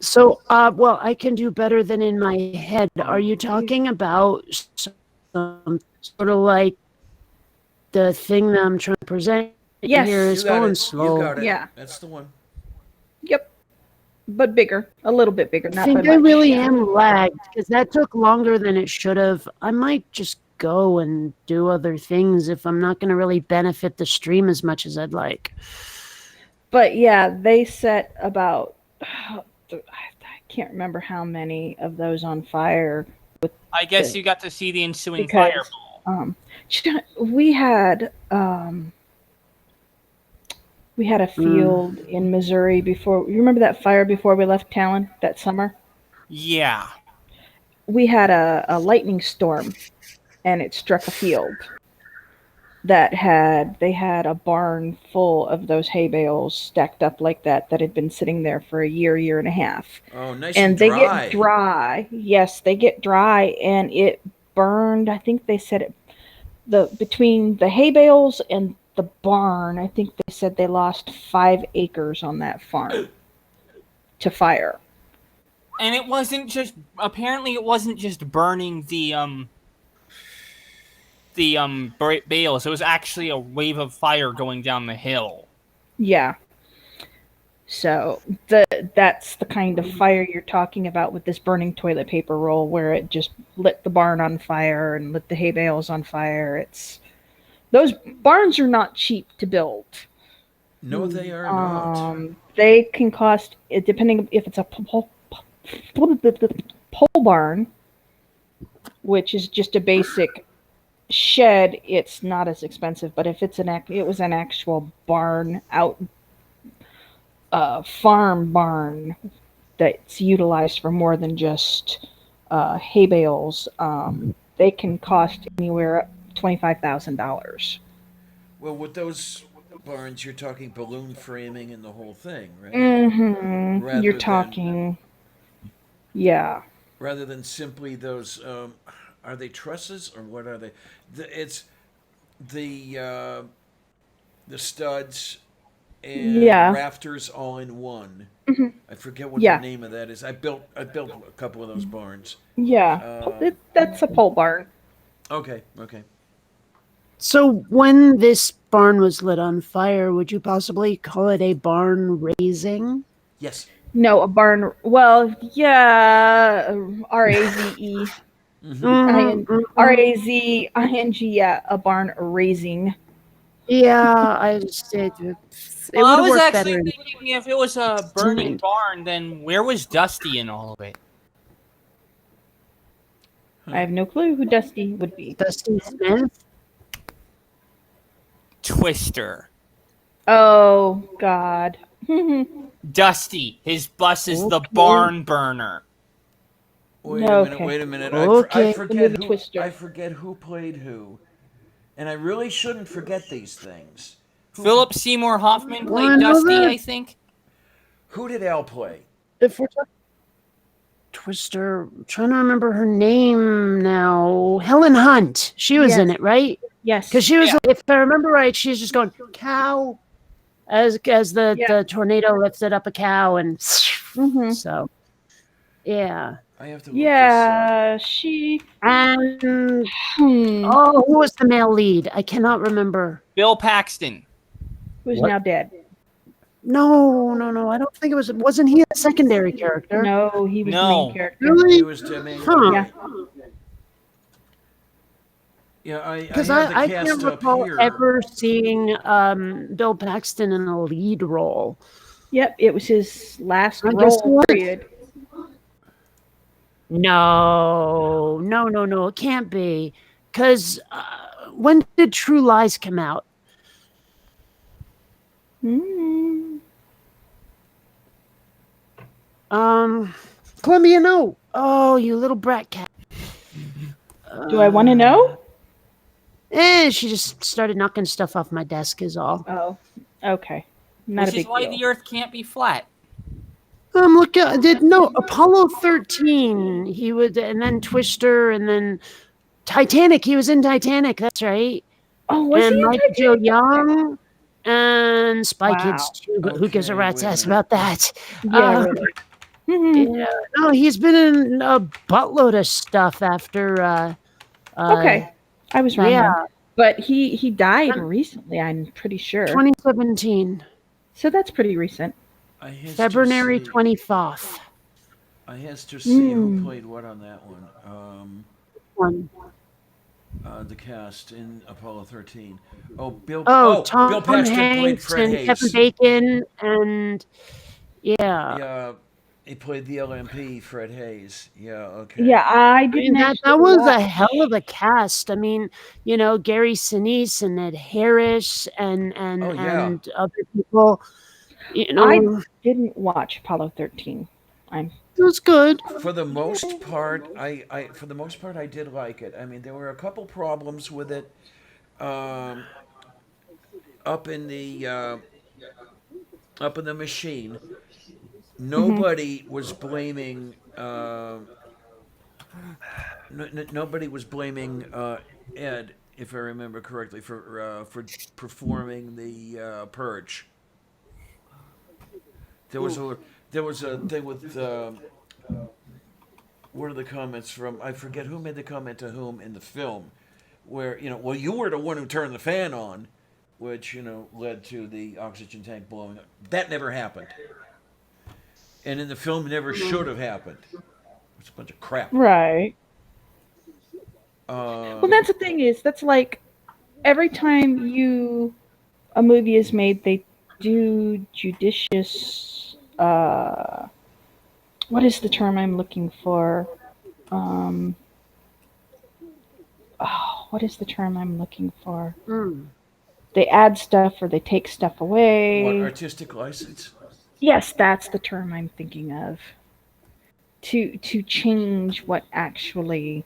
So, well, I can do better than in my head. Are you talking about some sort of like the thing that I'm trying to present Yes. here is You got going it. slow? You got it. Yeah. That's the one. Yep. but bigger, a little bit bigger. I Not think by I much. really Yeah. am lagged because that took longer than it should have. I might just go and do other things if I'm not going to really benefit the stream as much as I'd like. But yeah, they set about I can't remember how many of those on fire I guess the- you got to see the ensuing because fireball. we had a field in Missouri before. You remember that fire before we left Talon that summer? Yeah. We had a lightning storm, and it struck a field that had a barn full of those hay bales stacked up like that had been sitting there for a year and a half. Oh, nice And and they dry. get dry. Yes, they get dry, and it burned. I think they said it between the hay bales and the barn. I think they said they lost 5 acres on that farm to fire. And it wasn't just apparently it wasn't just burning the bales. It was actually a wave of fire going down the hill. Yeah. So that's the kind of fire you're talking about with this burning toilet paper roll, where it just lit the barn on fire and lit the hay bales on fire. Those barns are not cheap to build. No, they are not. They can cost, depending if it's a pole barn, which is just a basic shed, it's not as expensive. But if it was an actual barn out. Farm barn that's utilized for more than just hay bales, they can cost anywhere up $25,000. Well, with those barns, you're talking balloon framing and the whole thing, right? Mm-hmm. Rather You're than- talking, yeah. Rather than simply those, are they trusses or what are they? It's the studs and Yeah. rafters all in one. I forget what Yeah. the name of that is. I built a couple of those barns. Yeah, that's a pole barn. Okay. So when this barn was lit on fire, would you possibly call it a barn raising? Yes. No, a barn. Well, yeah, R-A-Z-E. R-A-Z-I-N-G, yeah, a barn raising. Yeah, I just it Well, would I have was worked actually better. thinking if it was a burning barn, then where was Dusty in all of it? I have no clue who Dusty would be. Dusty Smith. Twister. Oh, God. Dusty. His bus is the Okay. barn burner. Wait Okay. a minute. Okay. I forget The who. Twister. I forget who played who, and I really shouldn't forget these things. Philip Seymour Hoffman Wanna played know Dusty, that? I think. Who did Al play? If we're talking Twister, I'm trying to remember her name now. Helen Hunt. She was in Yes. it, right? Yes. Because she was, Yeah. if I remember right, she's just going cow as the Yeah. the tornado lifted up a cow and Mhm. so yeah. I have to look Yeah, she. And Hmm. oh, who was the male lead? I cannot remember. Bill Paxton. Who's What? now dead. No. I don't think it was. Wasn't he a secondary character? No, he was the No. main character. this up. Really? He was Timmy. Huh. Yeah. Yeah, I Because have the I cast can't up recall here. ever seeing Bill Paxton in a lead role. Yep, it was his last I guess it role. was. Period. No, it can't be. Because when did True Lies come out? Hmm. Columbia, no. Oh, you little brat cat. Do I want to know? She just started knocking stuff off my desk is all. Oh, okay. Not Which a is big why deal. the Earth can't be flat. Look, Apollo 13. He would, and then Twister, and then Titanic. He was in Titanic. That's right. Oh, was and he in Michael Joe Titanic? Young and Spy Wow. Kids too. But who gives a Okay, rat's wait a ass minute. about that? Yeah, really. Mhm. Yeah, no, he's been in a buttload of stuff after. Okay, I was wrong. Yeah, Then. But he died Um, recently. I'm pretty sure. 2017. So that's pretty recent. I has to February see. 24th. I has to see who Hmm. played what on that one. One. The cast in Apollo 13. Oh, Bill. Oh, Oh, Bill Tom Paxton played Hanks Fred and Kevin Hayes. Bacon and yeah. Yeah, he played the LMP, Fred Hayes. Yeah, okay. Yeah, I I mean didn't that actually was a hell watch. of a cast. I mean, Gary Sinise and Ed Harris and Oh and yeah. and other people. I It didn't watch Apollo 13. I'm was good. For the most part, for the most part I did like it. I mean, there were a couple problems with it. Um, up in the up in the machine, hmm nobody was blaming. Nobody was blaming Ed, if I remember correctly, for performing the purge. There was a there was a thing with one of the comments from, I forget who made the comment to whom in the film, where well, you were the one who turned the fan on, which led to the oxygen tank blowing up. That never happened, and in the film never should have happened. It's a bunch of crap. right. Well, Um, that's the thing is that's like every time a movie is made, they do judicious. What is the term I'm looking for? Um, oh, what is the term I'm looking for? Mm. They add stuff or they take stuff what away. artistic license? Yes, that's the term I'm thinking of. To change what actually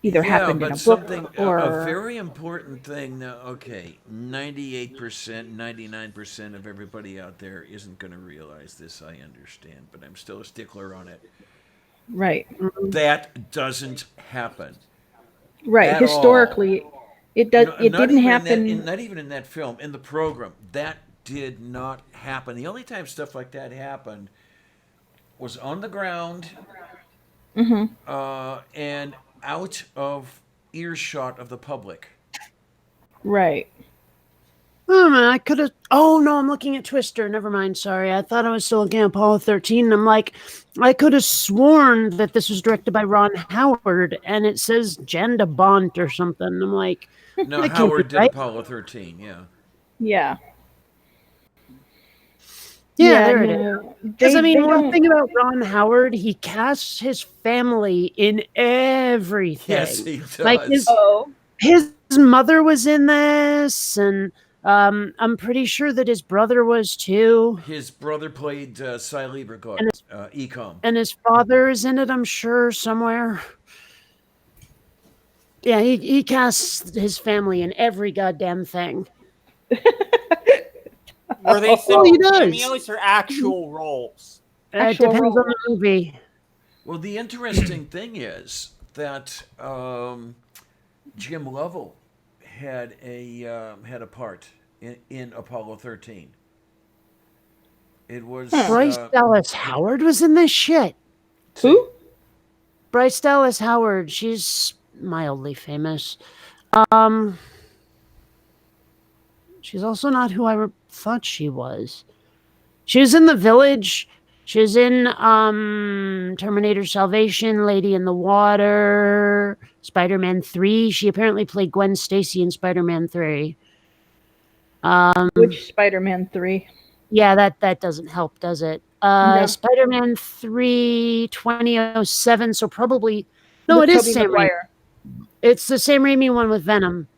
either Yeah, happened in but a book something a or very important thing. Now, okay, 98%, 99% of everybody out there isn't going to realize this. I understand, but I'm still a stickler on it. right, That doesn't happen right. at all. Historically, it does. It Not didn't even in that. happen. Not even in that film. In the program, that did not happen. The only time stuff like that happened was on the ground hmm and out of earshot of the public. Right. Oh man, I could have. Oh no, I'm looking at Twister. Never mind. Sorry, I thought I was still looking at Apollo 13. And I'm like, I could have sworn that this was directed by Ron Howard, and it says Janda Bont or something. I'm like, No, that can't be Howard did right. Apollo 13. Yeah. Yeah. Yeah, Yeah. there it is. No, Because I mean, they one don't. thing about Ron Howard, he casts his family in Yes, everything. he Like does. his mother was in this, and I'm pretty sure that his brother was too, His brother played Cy Liebergut, and Ecom. his father is in it. I'm sure somewhere. Yeah, he casts his family in every goddamn thing. Were they Oh, he simple does. cameos or actual roles? It Actual depends on the roles. movie. Well, the interesting thing is that Jim Lovell had a part in Apollo 13. It was Bryce Dallas Howard was in this shit. Who? Bryce Dallas Howard. She's mildly famous. Um, she's also not who I thought she was. She was in The Village. She was in Terminator Salvation, Lady in the Water, Spider-Man 3. She apparently played Gwen Stacy in Spider-Man 3. Which Spider-Man 3? Yeah, that doesn't help, does it? No, Spider-Man 3, 2007, so probably no, with it is Tobey Sam Raimi. Maguire. It's the Sam Raimi one with Venom.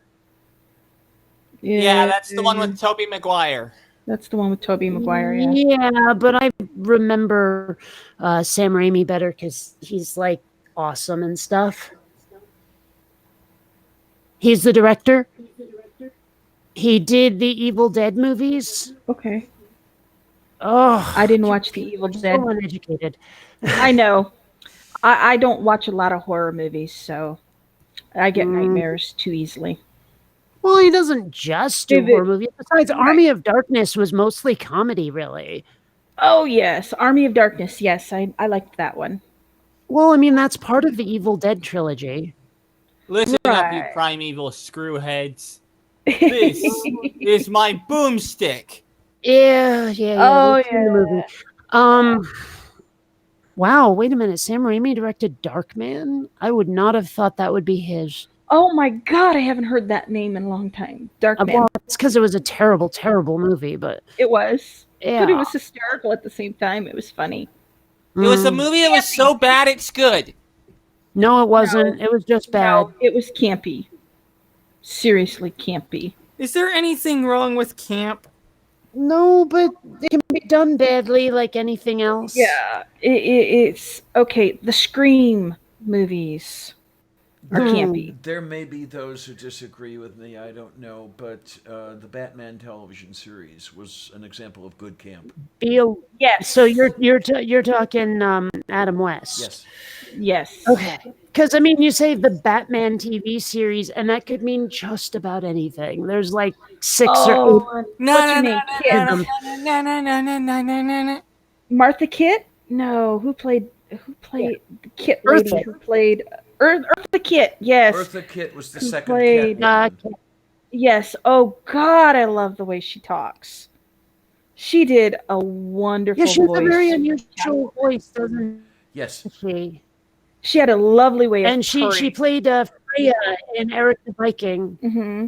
Yeah, that's the one with Tobey Maguire. That's the one with Tobey Maguire. Yeah. Yeah, but I remember Sam Raimi better because he's like awesome and stuff. He's the director. He did the Evil Dead movies. Okay. Oh, I didn't watch the Evil so Dead. uneducated. I know. I don't watch a lot of horror movies, so I get nightmares too easily. Well, he doesn't just do If horror it, movies. Besides, right. Army of Darkness was mostly comedy, really. Oh yes, Army of Darkness. Yes, I liked that one. Well, I mean, that's part of the Evil Dead trilogy. Listen up, you Right. primeval screwheads. This is my boomstick. Yeah. Oh, We've seen the movie. Um, wow, wait a minute. Sam Raimi directed Darkman? I would not have thought that would be his. Oh my god, I haven't heard that name in a long time. Darkman. Well, it's because it was a terrible, terrible movie, but It was. But it yeah. was hysterical at the same time. It was funny. It was a Mm. movie that was so bad it's good. No, it wasn't. It was just bad. No, it was campy. Seriously campy. Is there anything wrong with camp? No, but it can be done badly like anything else. Yeah, it's okay. The Scream movies are campy. There may be those who disagree with me. I don't know, but the Batman television series was an example of good camp. Feel Yes. so you're talking Adam West. Yes. Yes. Okay. Because I mean, you say the Batman TV series, and that could mean just about anything. There's like 6 or 8. Oh, No, what's no, her no, name? no, Kit. no, no, no, no, no, no, no, no. Martha Kit? No, who played the Kit lady? Eartha. Who played Eartha Kit? Yes. Eartha Kitt was the Who second played- Catwoman. Yes. Oh God, I love the way she talks. She did a wonderful Yeah, she has voice. a very unusual voice, doesn't Yes. she? She had a lovely way of And she purring. played Freya in Eric the Viking. Mm-hmm.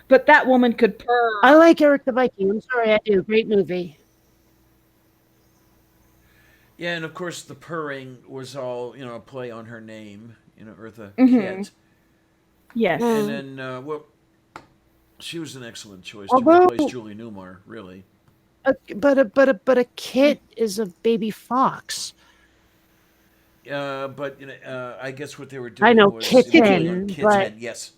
But that woman could purr. I like Eric the Viking. I'm sorry, I do. Great movie. Yeah, and of course the purring was all, a play on her name, Eartha Mhm. Kitt. Yes. And then, she was an excellent choice Although- to replace Julie Newmar, really. But a kit is a baby fox. But I guess what they were doing I know, was kitten, playing on Kit's but- head. Yes.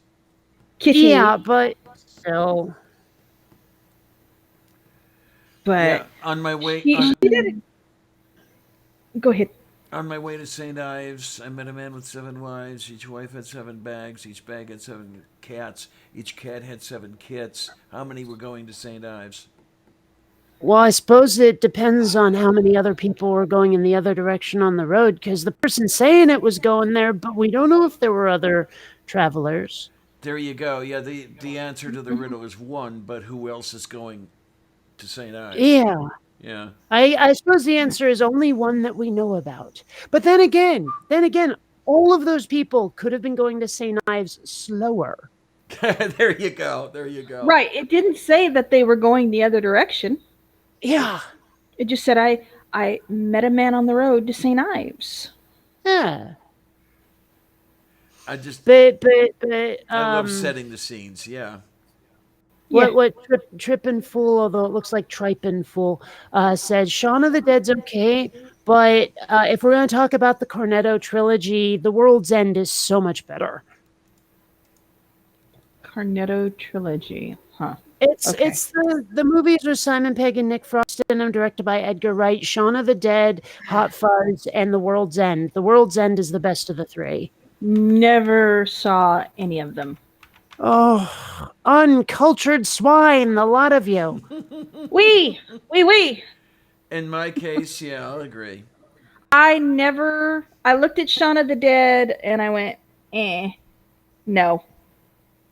Kitty. Yeah, but still. But Yeah. On my way. she did it. Go ahead. On my way to St. Ives, I met a man with 7 wives. Each wife had 7 bags. Each bag had 7 cats. Each cat had 7 kits. How many were going to St. Ives? Well, I suppose it depends on how many other people were going in the other direction on the road, because the person saying it was going there, but we don't know if there were other travelers. There you go. Yeah, the answer to the riddle is 1, but who else is going to St. Ives? Yeah. Yeah. I suppose the answer is only one that we know about. But then again, all of those people could have been going to St. Ives slower. There you go. There you go. Right. It didn't say that they were going the other direction. Yeah. It just said I met a man on the road to St. Ives. Yeah. I just But I love setting the scenes. Yeah. what Trippin' Fool, although it looks like Tripin' Fool, said Shaun of the Dead's okay, but if we're going to talk about the Cornetto trilogy, The World's End is so much better. Cornetto trilogy. Huh. It's Okay. it's the movies with Simon Pegg and Nick Frost in them, directed by Edgar Wright, Shaun of the Dead, Hot Fuzz, and The World's End. The World's End is the best of the 3. Never saw any of them. Oh, uncultured swine, the lot of you. We. In my case, yeah, I'll agree. I looked at Shaun of the Dead and I went, no.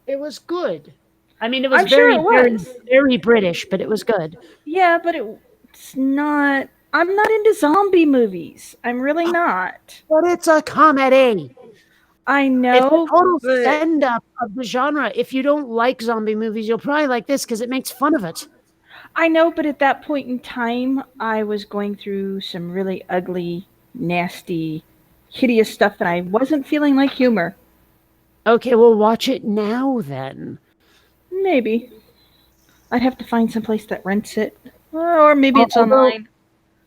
It was good. I mean, it was I'm sure it very, was. very British, but it was good. Yeah, but it's not. I'm not into zombie movies. I'm really not. But it's a comedy. I It's know. a total but stand-up of the genre. If you don't like zombie movies, you'll probably like this because it makes fun of it. I know, but at that point in time, I was going through some really ugly, nasty, hideous stuff, and I wasn't feeling like humor. Okay, well, watch it now then. Maybe. I'd have to find someplace that rents it. Or maybe it's Although- online.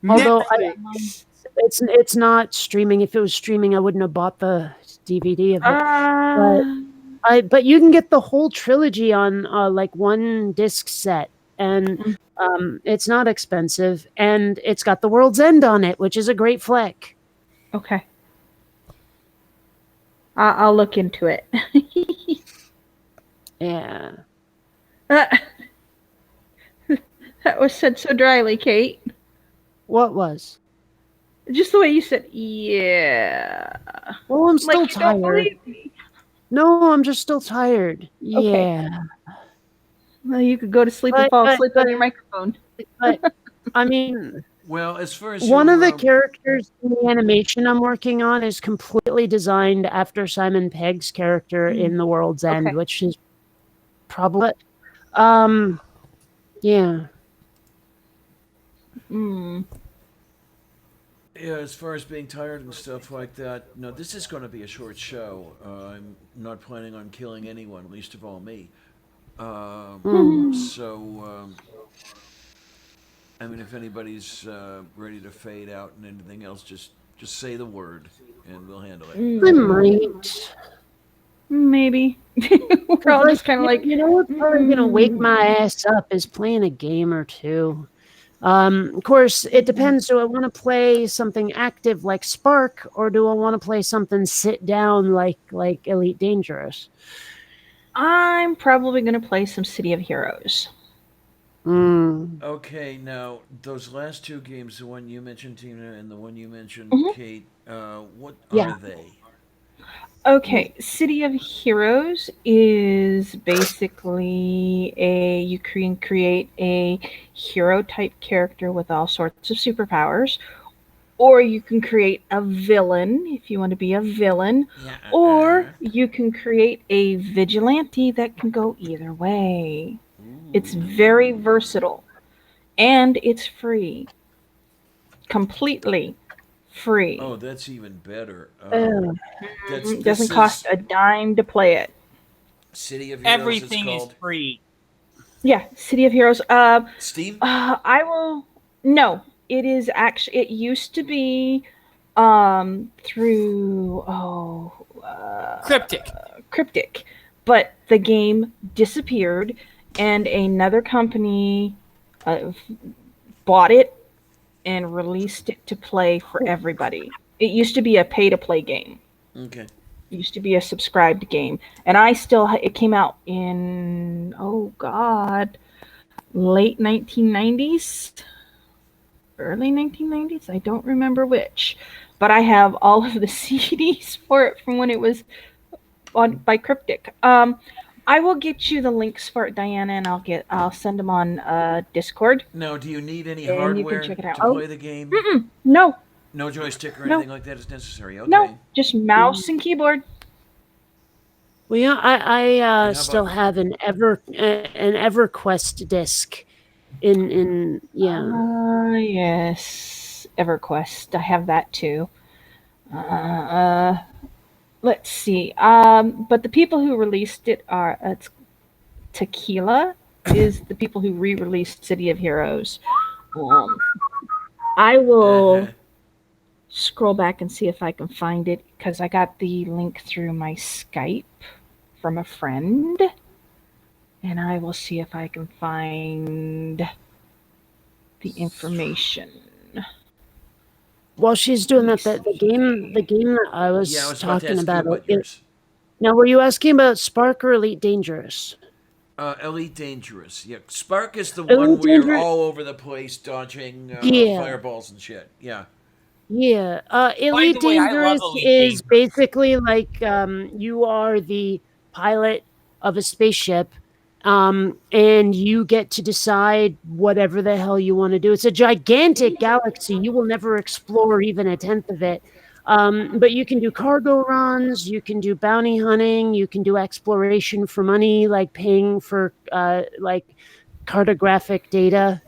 Although Netflix. it's not streaming. If it was streaming, I wouldn't have bought the DVD of it. But you can get the whole trilogy on like one disc set, and it's not expensive, and it's got The World's End on it, which is a great flick. Okay. I'll look into it. Yeah. That was said so dryly, Kate. What was? Just the way you said, yeah. Well, I'm still Like you don't tired. believe me. No, I'm just still tired. Yeah. Well, you could go to sleep and But fall but asleep on but your microphone. but I mean, Well, as far as one of the your characters in the animation I'm working on is completely designed after Simon Pegg's character in The World's End, Okay. which is probably um yeah. Hmm. yeah, as far as being tired and stuff like that, no, this is going to be a short show. I'm not planning on killing anyone, least of all me. Mm. So, I mean, if anybody's ready to fade out and anything else, just say the word, and we'll handle it. I might. Maybe. We're all Like, just kind of like, you know what's probably gonna wake my ass up is playing a game or two. Of course, it depends. Do I want to play something active like Spark, or do I want to play something sit down like Elite Dangerous? I'm probably going to play some City of Heroes. Mm. Okay, now those last two games, the one you mentioned, Tina, and the one you mentioned, Mhm. Kate, what Yeah. are they? Okay, City of Heroes is basically you can create a hero type character with all sorts of superpowers, or you can create a villain if you want to be a villain, Yeah. or you can create a vigilante that can go either way. It's very versatile and it's free. Completely free. Oh, that's even better. Oh. That's It this doesn't cost is a dime to play it. City of Heroes. It's Everything is called free. Yeah, City of Heroes. Steam. I will. No, it is actually. It used to be through Cryptic. Cryptic, but the game disappeared, and another company bought it and released it to play for everybody. It used to be a pay to play game. Okay. It used to be a subscribed game, and I still. It came out in late 1990s, early 1990s. I don't remember which, but I have all of the CDs for it from when it was on by Cryptic. I will get you the links for it, Diana, and I'll send them on Discord, Now, do you need any and you can hardware check it out. to play the game? No, No joystick or no, anything like that is necessary. Okay. no, just mouse and keyboard. Well, yeah, I And how still about have an EverQuest disc in Yes, EverQuest. I have that too. Uh, let's see. But the people who released it are Tequila is the people who re-released City of Heroes. Um, I will uh-huh. scroll back and see if I can find it because I got the link through my Skype from a friend, and I will see if I can find the information. While she's doing that, the game that I was, Yeah, I was about to talking ask you about. about yours. Now, were you asking about Spark or Elite Dangerous? Elite Dangerous. Yeah, Spark is the Elite one where you're Dangerous- all over the place dodging Yeah. fireballs and shit. Yeah. Yeah, Elite the way, I love Dangerous Elite is Dangerous. basically like you are the pilot of a spaceship, and you get to decide whatever the hell you want to do. It's a gigantic galaxy. You will never explore even a tenth of it. But you can do cargo runs, you can do bounty hunting, you can do exploration for money, like paying for like cartographic data,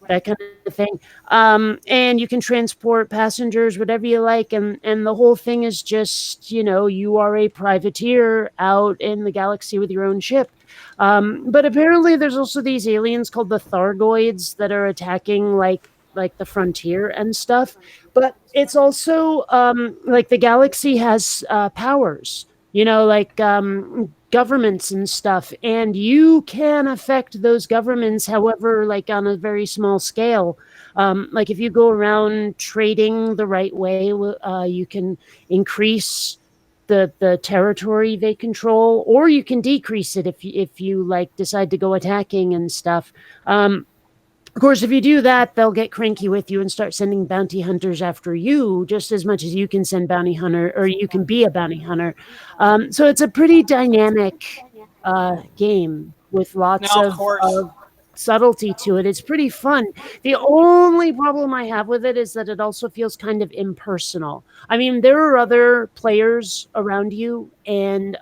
that kind of thing. And you can transport passengers, whatever you like, and the whole thing is just, you are a privateer out in the galaxy with your own ship. But apparently there's also these aliens called the Thargoids that are attacking like the frontier and stuff. But it's also like the galaxy has powers, like governments and stuff, and you can affect those governments, however, like on a very small scale. Like if you go around trading the right way, you can increase the territory they control, or you can decrease it if you like decide to go attacking and stuff. Of course, if you do that, they'll get cranky with you and start sending bounty hunters after you just as much as you can send bounty hunter, or you can be a bounty hunter. So it's a pretty dynamic game. with lots Now, of course, of subtlety to it. It's pretty fun. The only problem I have with it is that it also feels kind of impersonal. I mean, there are other players around you, and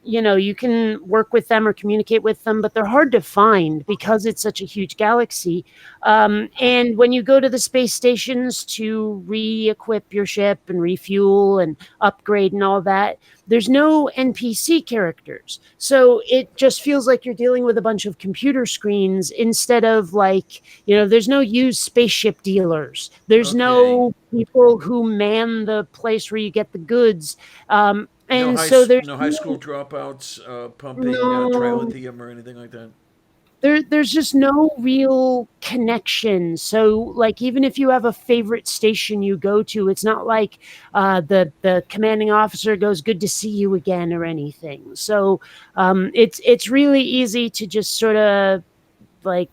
you know, you can work with them or communicate with them, but they're hard to find because it's such a huge galaxy. And when you go to the space stations to re-equip your ship and refuel and upgrade and all that, there's no NPC characters. So it just feels like you're dealing with a bunch of computer screens instead of, like, you know, there's no used spaceship dealers. There's Okay. no people who man the place where you get the goods. And so there's No high school dropouts pumping no, trilithium or anything like that. there's just no real connection. So, like, even if you have a favorite station you go to, it's not like the commanding officer goes, "Good to see you again" or anything. So it's really easy to just sort of, like,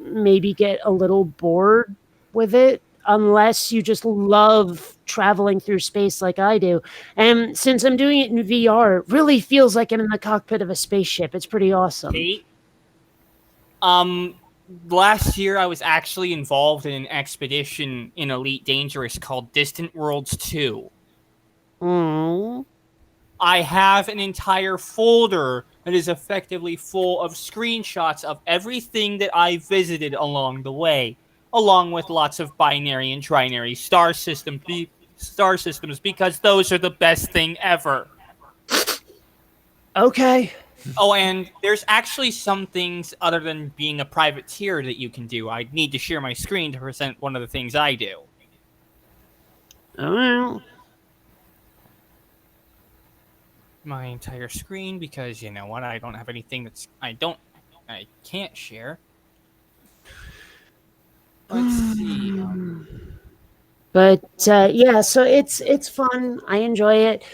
maybe get a little bored with it, unless you just love traveling through space like I do. And since I'm doing it in VR, it really feels like I'm in the cockpit of a spaceship. It's pretty awesome. Kate, um, last year I was actually involved in an expedition in Elite Dangerous called Distant Worlds 2. Mm. I have an entire folder that is effectively full of screenshots of everything that I visited along the way, along with lots of binary and trinary star systems, because those are the best thing ever. Okay. Oh, and there's actually some things other than being a privateer that you can do. I need to share my screen to present one of the things I do. Oh. My entire screen, because you know what, I don't have anything I can't share. Let's see. But yeah, so it's fun. I enjoy it.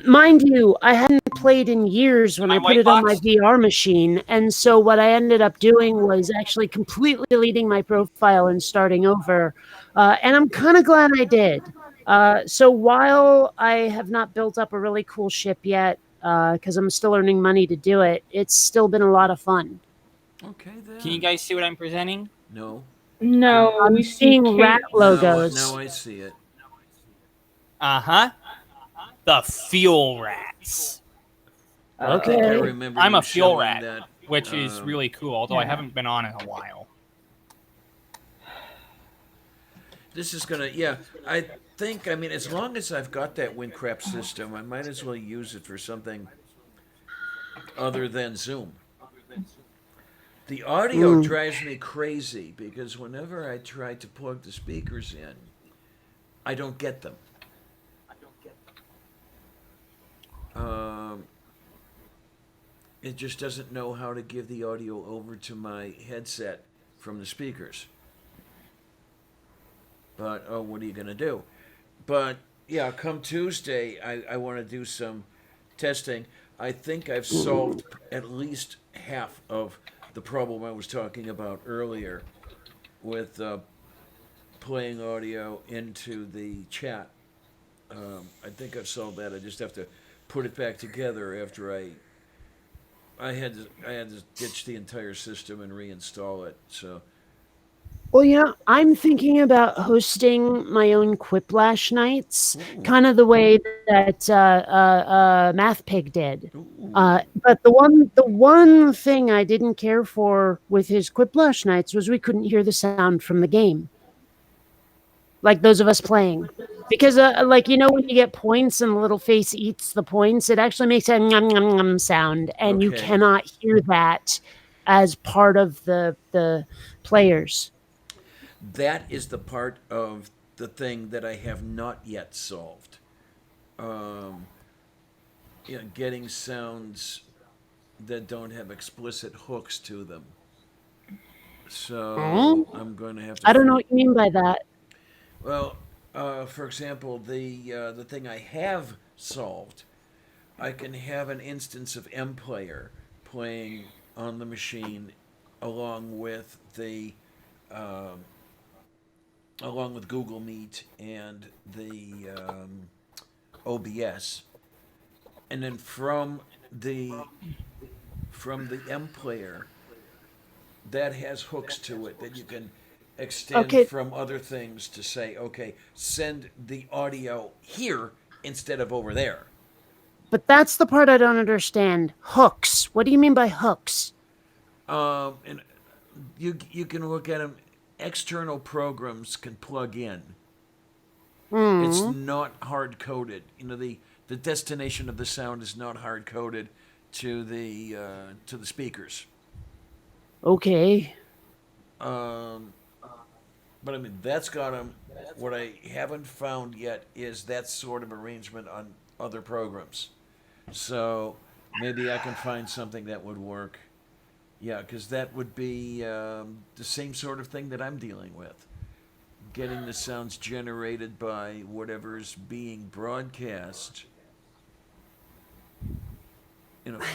Mind you, I hadn't played in years when My I put white it on my box. VR machine, and so what I ended up doing was actually completely deleting my profile and starting over. And I'm kind of glad I did. So while I have not built up a really cool ship yet, because I'm still earning money to do it, it's still been a lot of fun. Okay then. Can you guys see what I'm presenting? No. No, I'm we see seeing rat Kate. logos. Now I see it. Uh-huh. The fuel rats. I think I Okay. remember I'm you a fuel showing rat, that. which is really cool, although I Yeah. haven't been on in a while. This is gonna, yeah. I think, I mean, as long as I've got that WinCrap system, I might as well use it for something other than Zoom. The audio drives me crazy because whenever I try to plug the speakers in, I don't get them. Um, it just doesn't know how to give the audio over to my headset from the speakers. But, oh, what are you going to do? But, yeah, come Tuesday, I want to do some testing. I think I've solved at least half of the problem I was talking about earlier with playing audio into the chat. I think I've solved that. I just have to put it back together after I had to ditch the entire system and reinstall it. So Well, you know, I'm thinking about hosting my own Quiplash nights, kind of the way that Math Pig did. But the one thing I didn't care for with his Quiplash nights was we couldn't hear the sound from the game, like those of us playing. Because, like, you know, when you get points and the little face eats the points, it actually makes a nom nom nom sound, and you okay, cannot hear that as part of the players. that is the part of the thing that I have not yet solved. Um, getting sounds that don't have explicit hooks to them. Hmm? So I'm going to have to. I don't know what you mean by that. Well, for example, the thing I have solved, I can have an instance of MPlayer playing on the machine, along with the um, along with Google Meet and the OBS, and then the from the M player that has hooks to it that you can extend Okay, from other things to say, okay, send the audio here instead of over there. but that's the part I don't understand. Hooks. What do you mean by hooks? And you can look at them. External programs can plug in. It's Hmm. not hard coded. The destination of the sound is not hard coded to the speakers. Okay. Um, but I mean, that's got them. What I haven't found yet is that sort of arrangement on other programs. So maybe I can find something that would work. Yeah, because that would be the same sort of thing that I'm dealing with. Getting the sounds generated by whatever's being broadcast.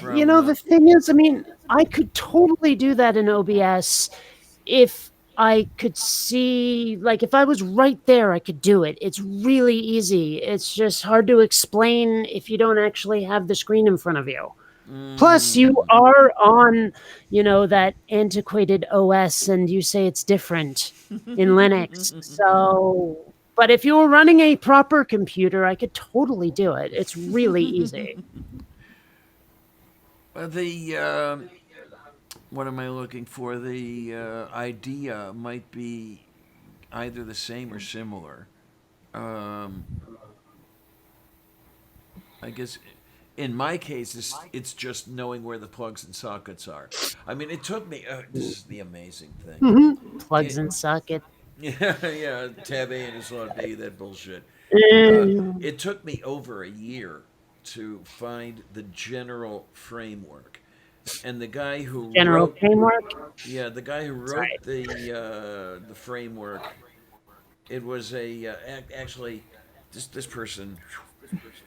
You From know, the thing is, I mean, I could totally do that in OBS if I could see, like, if I was right there, I could do it. It's really easy. It's just hard to explain if you don't actually have the screen in front of you. Plus, you mm, are on, that antiquated OS and you say it's different in Linux. So, but if you were running a proper computer, I could totally do it. It's really easy. the what am I looking for? The idea might be either the same or similar. Um, I guess in my case, it's just knowing where the plugs and sockets are. I mean, it took me. This is the amazing thing. Plugs It, and socket. yeah, yeah, tab A and slot B, that bullshit. Mm, It took me over a year to find the general framework, and the guy who general wrote, framework. yeah, the guy who That's wrote right. the framework, it was actually this person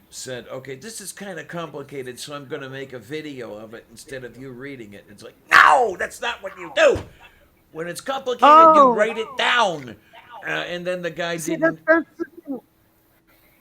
said, okay, this is kind of complicated, so I'm going to make a video of it instead of you reading it. It's like, no, that's not what you do. When it's complicated, you Oh, write it down. And then the guy see that didn't that's the thing.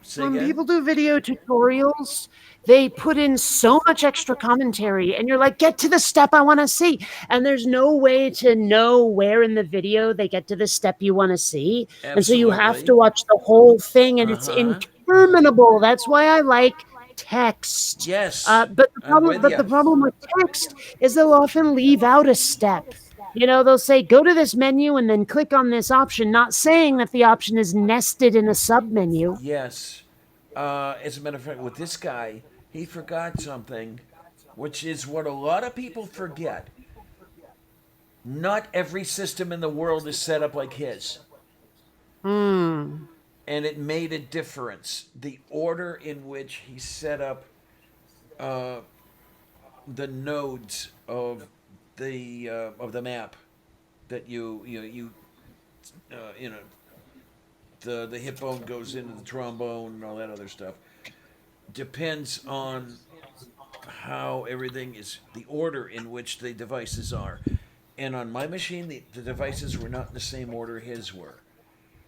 say When again. people do video tutorials, they put in so much extra commentary, and you're like, get to the step I want to see. And there's no way to know where in the video they get to the step you want to see. And so you have to Absolutely. watch the whole thing, and Uh it's huh. interminable. That's why I like text. Yes, But the I'm problem, with but you. the problem with text is they'll often leave out a step. They'll say, go to this menu and then click on this option, not saying that the option is nested in a sub menu. Yes. As a matter of fact, with this guy, he forgot something, which is what a lot of people forget. Not every system in the world is set up like his. Hmm. And it made a difference. The order in which he set up uh, the nodes of the map that you know the hip bone goes into the trombone and all that other stuff depends on how everything is, the order in which the devices are. And on my machine, the devices were not in the same order his were.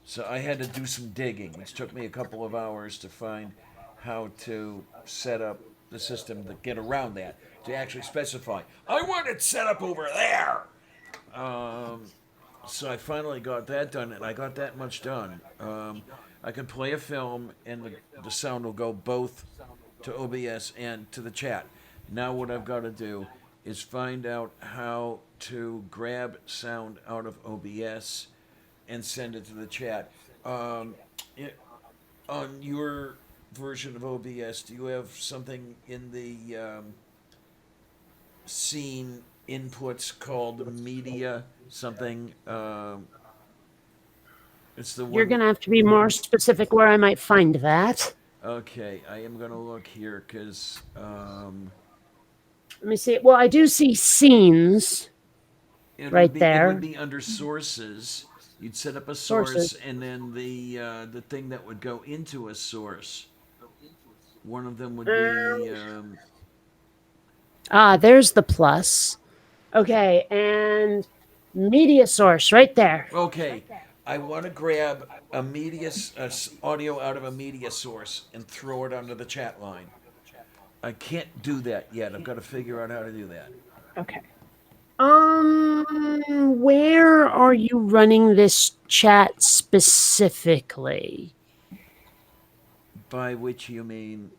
So I had to do some digging, which took me a couple of hours to find how to set up the system to get around that, to actually specify, I want it set up over there. Um, so I finally got that done, and I got that much done. I can play a film, and the sound will go both to OBS and to the chat. Now, what I've got to do is find out how to grab sound out of OBS and send it to the chat. Um, it, on your version of OBS, do you have something in the scene inputs called media something? It's the You're one. going to have to be more specific where I might find that. Okay, I am gonna look here because Let me see. Well, I do see scenes right it would there. be under sources. You'd set up a Sources. source, and then the thing that would go into a source. One of them would be There's the plus. Okay, and media source right there. okay. I want to grab a audio out of a media source and throw it onto the chat line. I can't do that yet. I've got to figure out how to do that. Okay. Where are you running this chat specifically? By which you mean?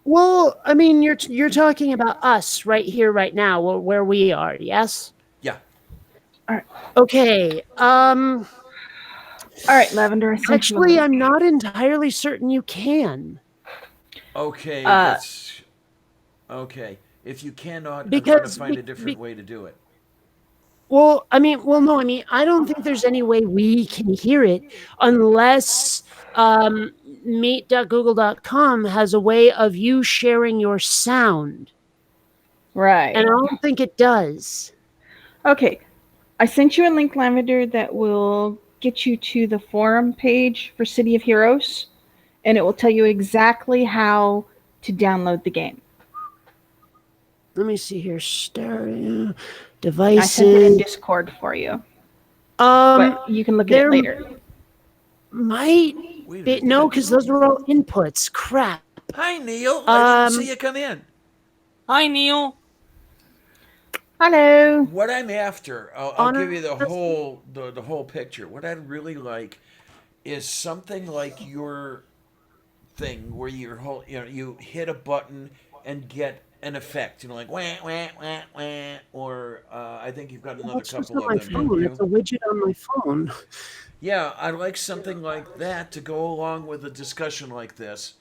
Well, I mean, you're talking about us right here, right now, where we are. Yes. Yeah. Okay. All right, Lavender. I sent you a Actually, link. I'm not entirely certain you can Okay, Uh, that's okay. If you cannot, I'm trying to because find a different way to do it. no, I mean, I don't think there's any way we can hear it unless meet.google.com has a way of you sharing your sound, right. and I don't think it does. Okay. I sent you a link, Lavender, that will get you to the forum page for City of Heroes, and it will tell you exactly how to download the game. Let me see here. Stereo I sent it in devices. Discord for you, Um, but you can look at there it later. might Wait a be minute. no, because those are all inputs. Crap. Hi, Neil. I didn't see Um, you come in. Hi, Neil. Hello. What I'm after, I'll give you honestly, the whole picture. What I'd really like is something like your thing where you hit a button and get an effect, like wah wah wah wah, or I think you've got another that's just couple on of my them, don't phone. It's you? a widget on my phone. Yeah, I'd like something like that to go along with a discussion like this.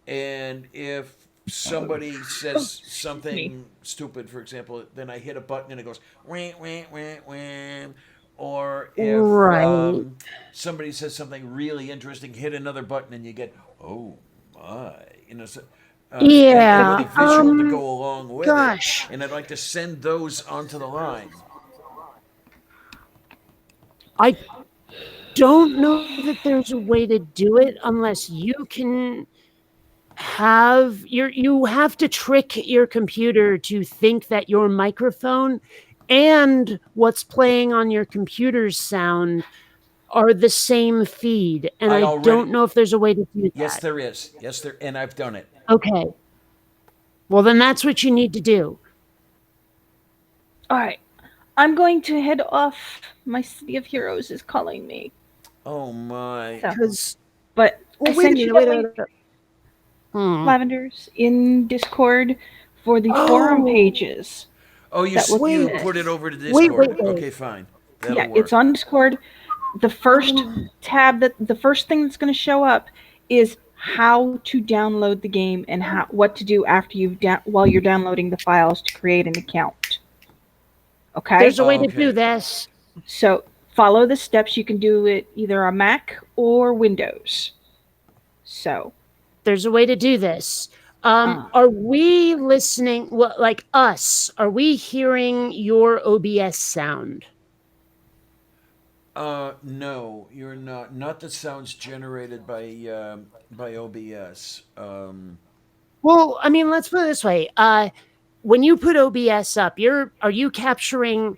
And if somebody says Excuse me. something stupid, for example, then I hit a button and it goes wah wah wah wah. Or if Right. somebody says something really interesting, hit another button and you get oh my, so, and with Yeah. a visual to go along with it. Gosh. And I'd like to send those onto the line. I don't know that there's a way to do it unless you can you have to trick your computer to think that your microphone and what's playing on your computer's sound are the same feed, and I I already don't know if there's a way to do Yes, that. there is. Yes, there, and I've done it. Okay. Well, then that's what you need to do. All right. I'm going to head off. My City of Heroes is calling me. Oh my. So, Because but I wait a sent you minute, that wait a link, minute. Hmm. Lavenders, in Discord for the forum Oh, pages. Oh, you That will do you wait, put it this. over to wait, wait, Discord. wait. Okay, fine. That'll Yeah, it's work. on Discord. The first Oh, tab that the first thing that's going to show up is how to download the game and what to do after while you're downloading the files to create an account. Okay? there's a way to do Okay. this. So follow the steps. You can do it either on Mac or Windows. So, There's a way to do this. uh, Are we listening? Well, like us, are we hearing your OBS sound? No, you're not. Not the sounds generated by OBS. Well, I mean, let's put it this way. When you put OBS up, are you capturing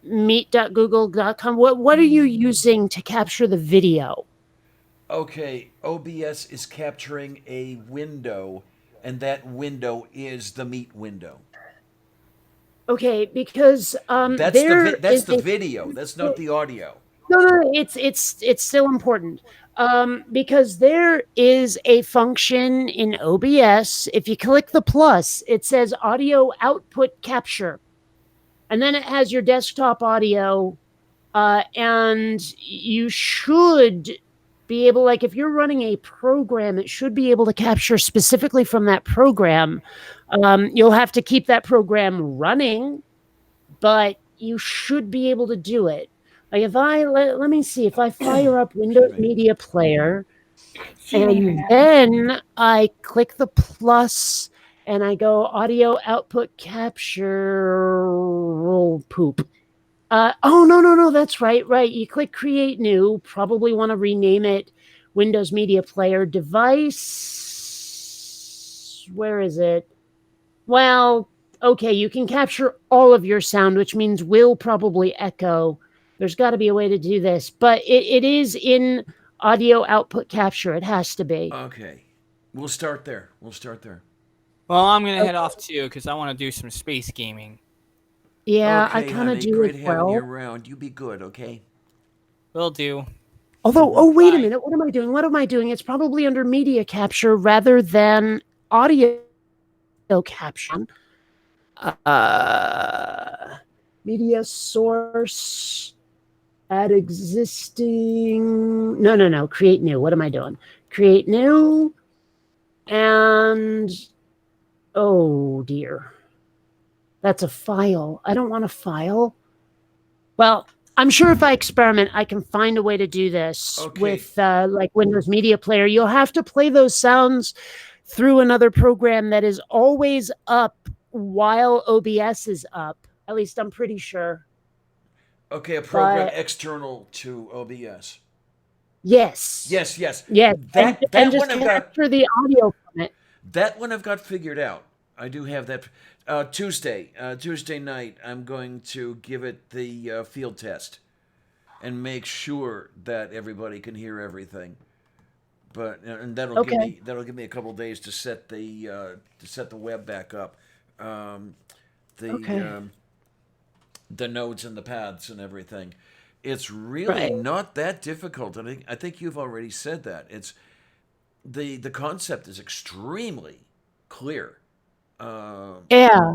meet.google.com? What are you using to capture the video? Okay, OBS is capturing a window, and that window is the meet window. Okay, because there That's is the video. That's not the audio. no, it's still important. Because there is a function in OBS. If you click the plus, it says audio output capture, and then it has your desktop audio. And you should be able, like, if you're running a program, it should be able to capture specifically from that program. You'll have to keep that program running, but you should be able to do it. Like if let me see if I fire up Windows Excuse me. Media Player see you and later. then I click the plus and I go audio output capture poop. Oh no, that's right. You click create new, probably want to rename it Windows Media Player device. Where is it? Well, okay, you can capture all of your sound, which means we'll probably echo. There's got to be a way to do this, but it is in audio output capture. It has to be. Okay, we'll start there. Well, I'm gonna head off too because I want to do some space gaming. Yeah, I Okay, kind of honey. do as Great having you well. around. You be good, okay? Will do. Although, oh, wait a Bye. minute. What am I doing? What am I doing? It's probably under media capture rather than audio capture. Media source, add existing. No. Create new. What am I doing? Create new. And oh dear. That's a file. I don't want a file. Well, I'm sure if I experiment, I can find a way to do this Okay. with like Windows Media Player. You'll have to play those sounds through another program that is always up while OBS is up. At least I'm pretty sure. Okay, a program But external to OBS. yes, Yes. yes, and That just one I've got. capture the audio from it. That one I've got figured out. I do have that. Tuesday night, I'm going to give it the field test and make sure that everybody can hear everything. But and Okay. that'll give me a couple days to set the web back up, the Okay. um, the nodes and the paths and everything. It's really Right. not that difficult. I think you've already said that. It's the concept is extremely clear. Yeah.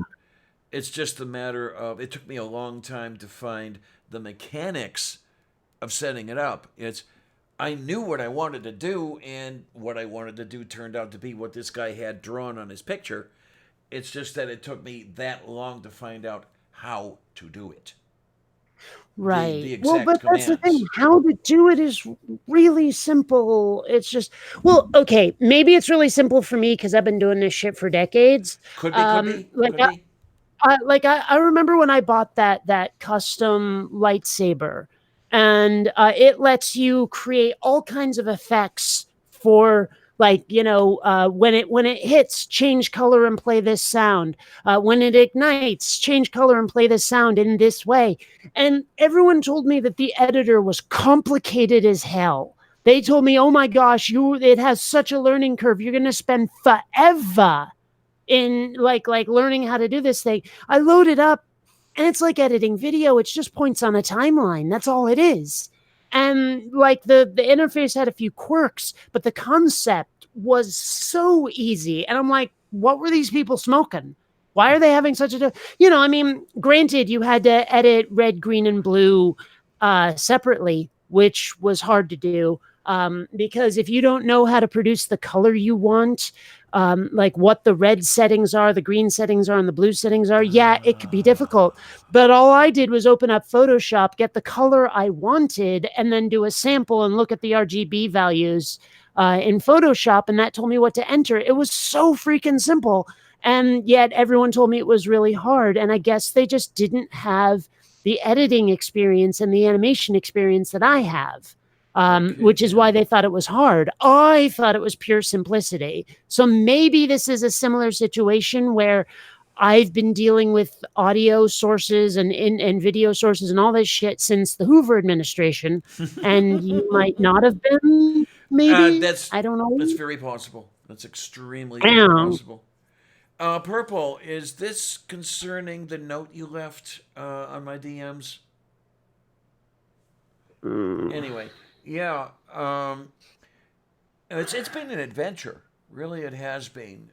It's just a matter of it took me a long time to find the mechanics of setting it up. It's I knew what I wanted to do, and what I wanted to do turned out to be what this guy had drawn on his picture. It's just that it took me that long to find out how to do it. The Right. Well, exact but that's the thing. commands. How to do it is really simple. It's just, well, okay, maybe it's really simple for me because I've been doing this shit for decades. Could be, could be, Like could be. I remember when I bought that custom lightsaber, and it lets you create all kinds of effects for like when it hits, change color and play this sound. When it ignites, change color and play this sound in this way. And everyone told me that the editor was complicated as hell. They told me, "Oh my gosh, it has such a learning curve. You're going to spend forever in like learning how to do this thing." I load it up and it's like editing video. It's just points on a timeline. That's all it is. And like the interface had a few quirks, but the concept was so easy. And I'm like, what were these people smoking? Why are they having such a I mean, granted, you had to edit red, green, and blue separately, which was hard to do. Because if you don't know how to produce the color you want, like what the red settings are, the green settings are, and the blue settings are, yeah, it could be difficult. But all I did was open up Photoshop, get the color I wanted, and then do a sample and look at the RGB values in Photoshop, and that told me what to enter. It was so freaking simple. And yet everyone told me it was really hard. And I guess they just didn't have the editing experience and the animation experience that I have. Okay, Which is yeah. why they thought it was hard. I thought it was pure simplicity. So maybe this is a similar situation where I've been dealing with audio sources and video sources and all this shit since the Hoover administration, and you might not have been. Maybe That's I don't know. very possible. That's extremely very Yeah. possible. Purple, is this concerning the note you left on my DMs? Anyway, yeah. It's been an adventure. Really, it has been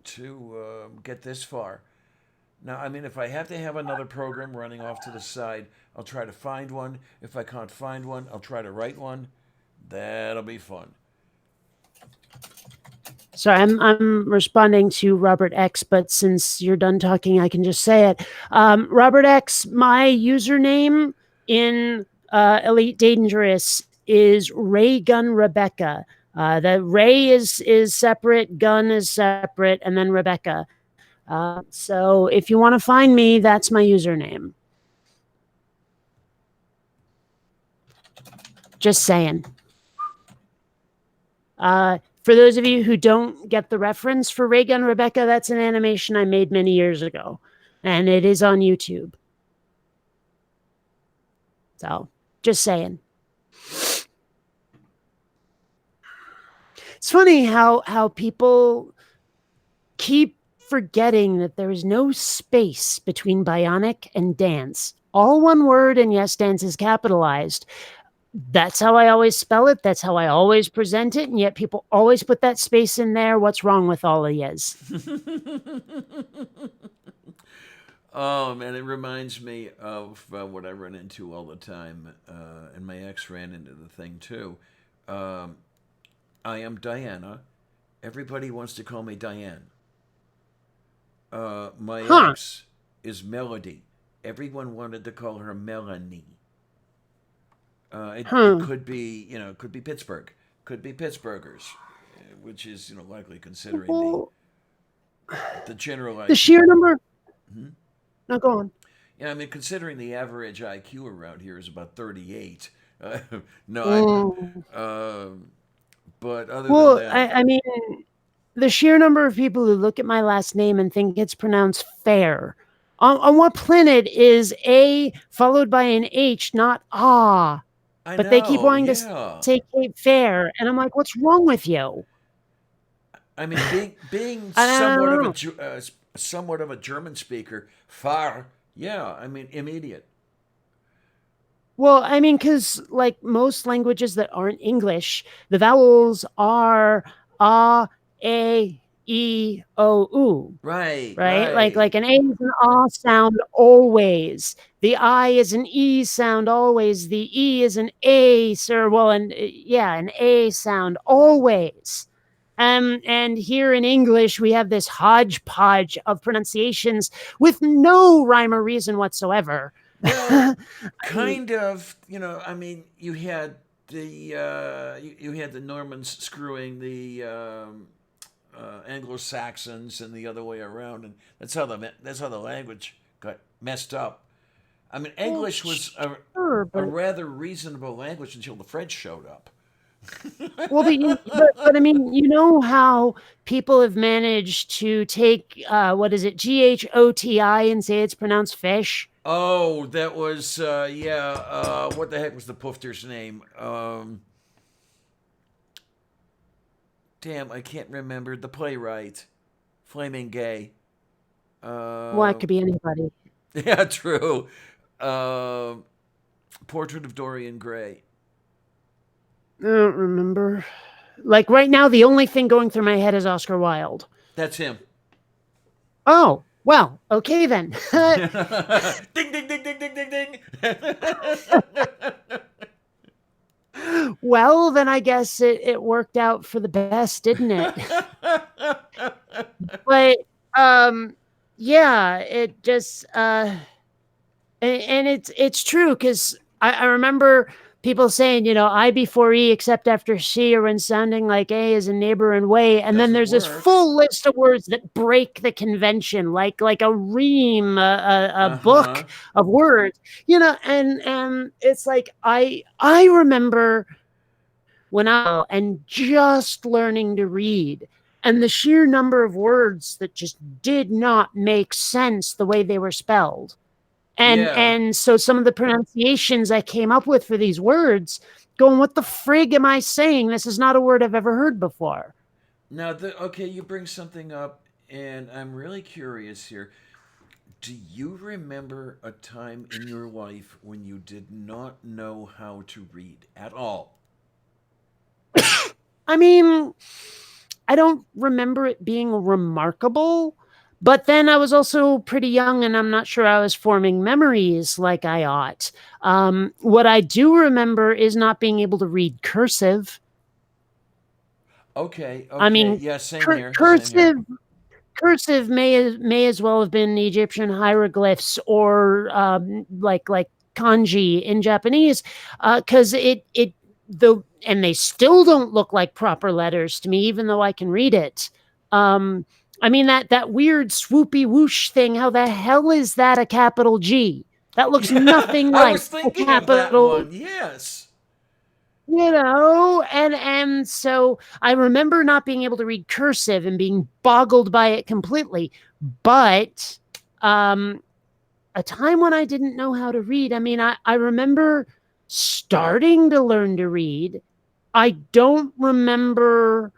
to get this far. Now, I mean, if I have to have another program running off to the side, I'll try to find one. If I can't find one, I'll try to write one. That'll be fun. Sorry, I'm responding to Robert X, but since you're done talking, I can just say it. Robert X, my username in Elite Dangerous is Ray Gun Rebecca. The Ray is separate, Gun is separate, and then Rebecca. So if you want to find me, that's my username. Just saying. For those of you who don't get the reference for Ray Gun Rebecca, that's an animation I made many years ago, and it is on YouTube. So, just saying. It's funny how people keep forgetting that there is no space between bionic and dance. All one word, and yes, dance is capitalized. That's how I always spell it. That's how I always present it. And yet people always put that space in there. What's wrong with all of yous? Oh man, it reminds me of what I run into all the time, and my ex ran into the thing too. Um, I am Diana. Everybody wants to call me Diane. My Huh. ex is Melody. Everyone wanted to call her Melanie. It Huh. could be, it could be Pittsburgh, could be Pittsburghers, which is, likely considering Well, the general the IQ. sheer number. Hmm? No, go on. Yeah, I mean, considering the average IQ around here is about 38. No, Mm. but other than Well, that, I mean, the sheer number of people who look at my last name and think it's pronounced fair. On what planet is A followed by an H, not ah? I But they keep know, wanting to yeah. say Cape Fair, and I'm like, what's wrong with you? I mean, being I somewhat don't of know. somewhat of a German speaker, far, yeah. I mean, immediate. Well, I mean, because like most languages that aren't English, the vowels are ah, a, e, o, u. Right, Right? Like right. an A is an ah sound always. The I is an E sound always. The E is an A, sir. Well, an A sound always. And here in English, we have this hodgepodge of pronunciations with no rhyme or reason whatsoever. Well, kind of. I mean, you had you had the Normans screwing the Anglo Saxons and the other way around, and that's how the language got messed up. I mean, Well, English was sure, a but rather reasonable language until the French showed up. well, but I mean, you know how people have managed to take what is it, GHOTI, and say it's pronounced fish? Oh, that was yeah. What the heck was the poofter's name? Damn, I can't remember the playwright. Flaming gay. Well, it Uh, could be anybody. yeah, true. Uh, Portrait of Dorian Gray. I don't remember. Like right now, the only thing going through my head is Oscar Wilde. That's him. Oh, well, okay then. Ding, ding, ding, ding, ding, ding, ding. Well, then I guess it worked out for the best, didn't it? But um, yeah, it just and it's true because I remember people saying, I before E except after C, or when sounding like A is a neighbor and way, and then Doesn't there's this work. full list of words that break the convention, like a ream, a Uh huh. book of words, and it's like I remember when and just learning to read. And the sheer number of words that just did not make sense the way they were spelled. And Yeah. and so some of the pronunciations I came up with for these words, going, what the frig am I saying? This is not a word I've ever heard before. Now, okay, you bring something up, and I'm really curious here. Do you remember a time in your life when you did not know how to read at all? I mean, I don't remember it being remarkable, but then I was also pretty young and I'm not sure I was forming memories like I ought. What I do remember is not being able to read cursive. Okay, I okay. mean, Yeah, same here. Same here. cursive may as well have been Egyptian hieroglyphs or like kanji in Japanese, because it the and they still don't look like proper letters to me, even though I can read it. Um, I mean that weird swoopy whoosh thing. How the hell is that a capital G? That looks Yeah, nothing I like was a thinking of that capital. one. Yes. And so I remember not being able to read cursive and being boggled by it completely. But um, a time when I didn't know how to read, I mean, I remember starting to learn to read. I don't remember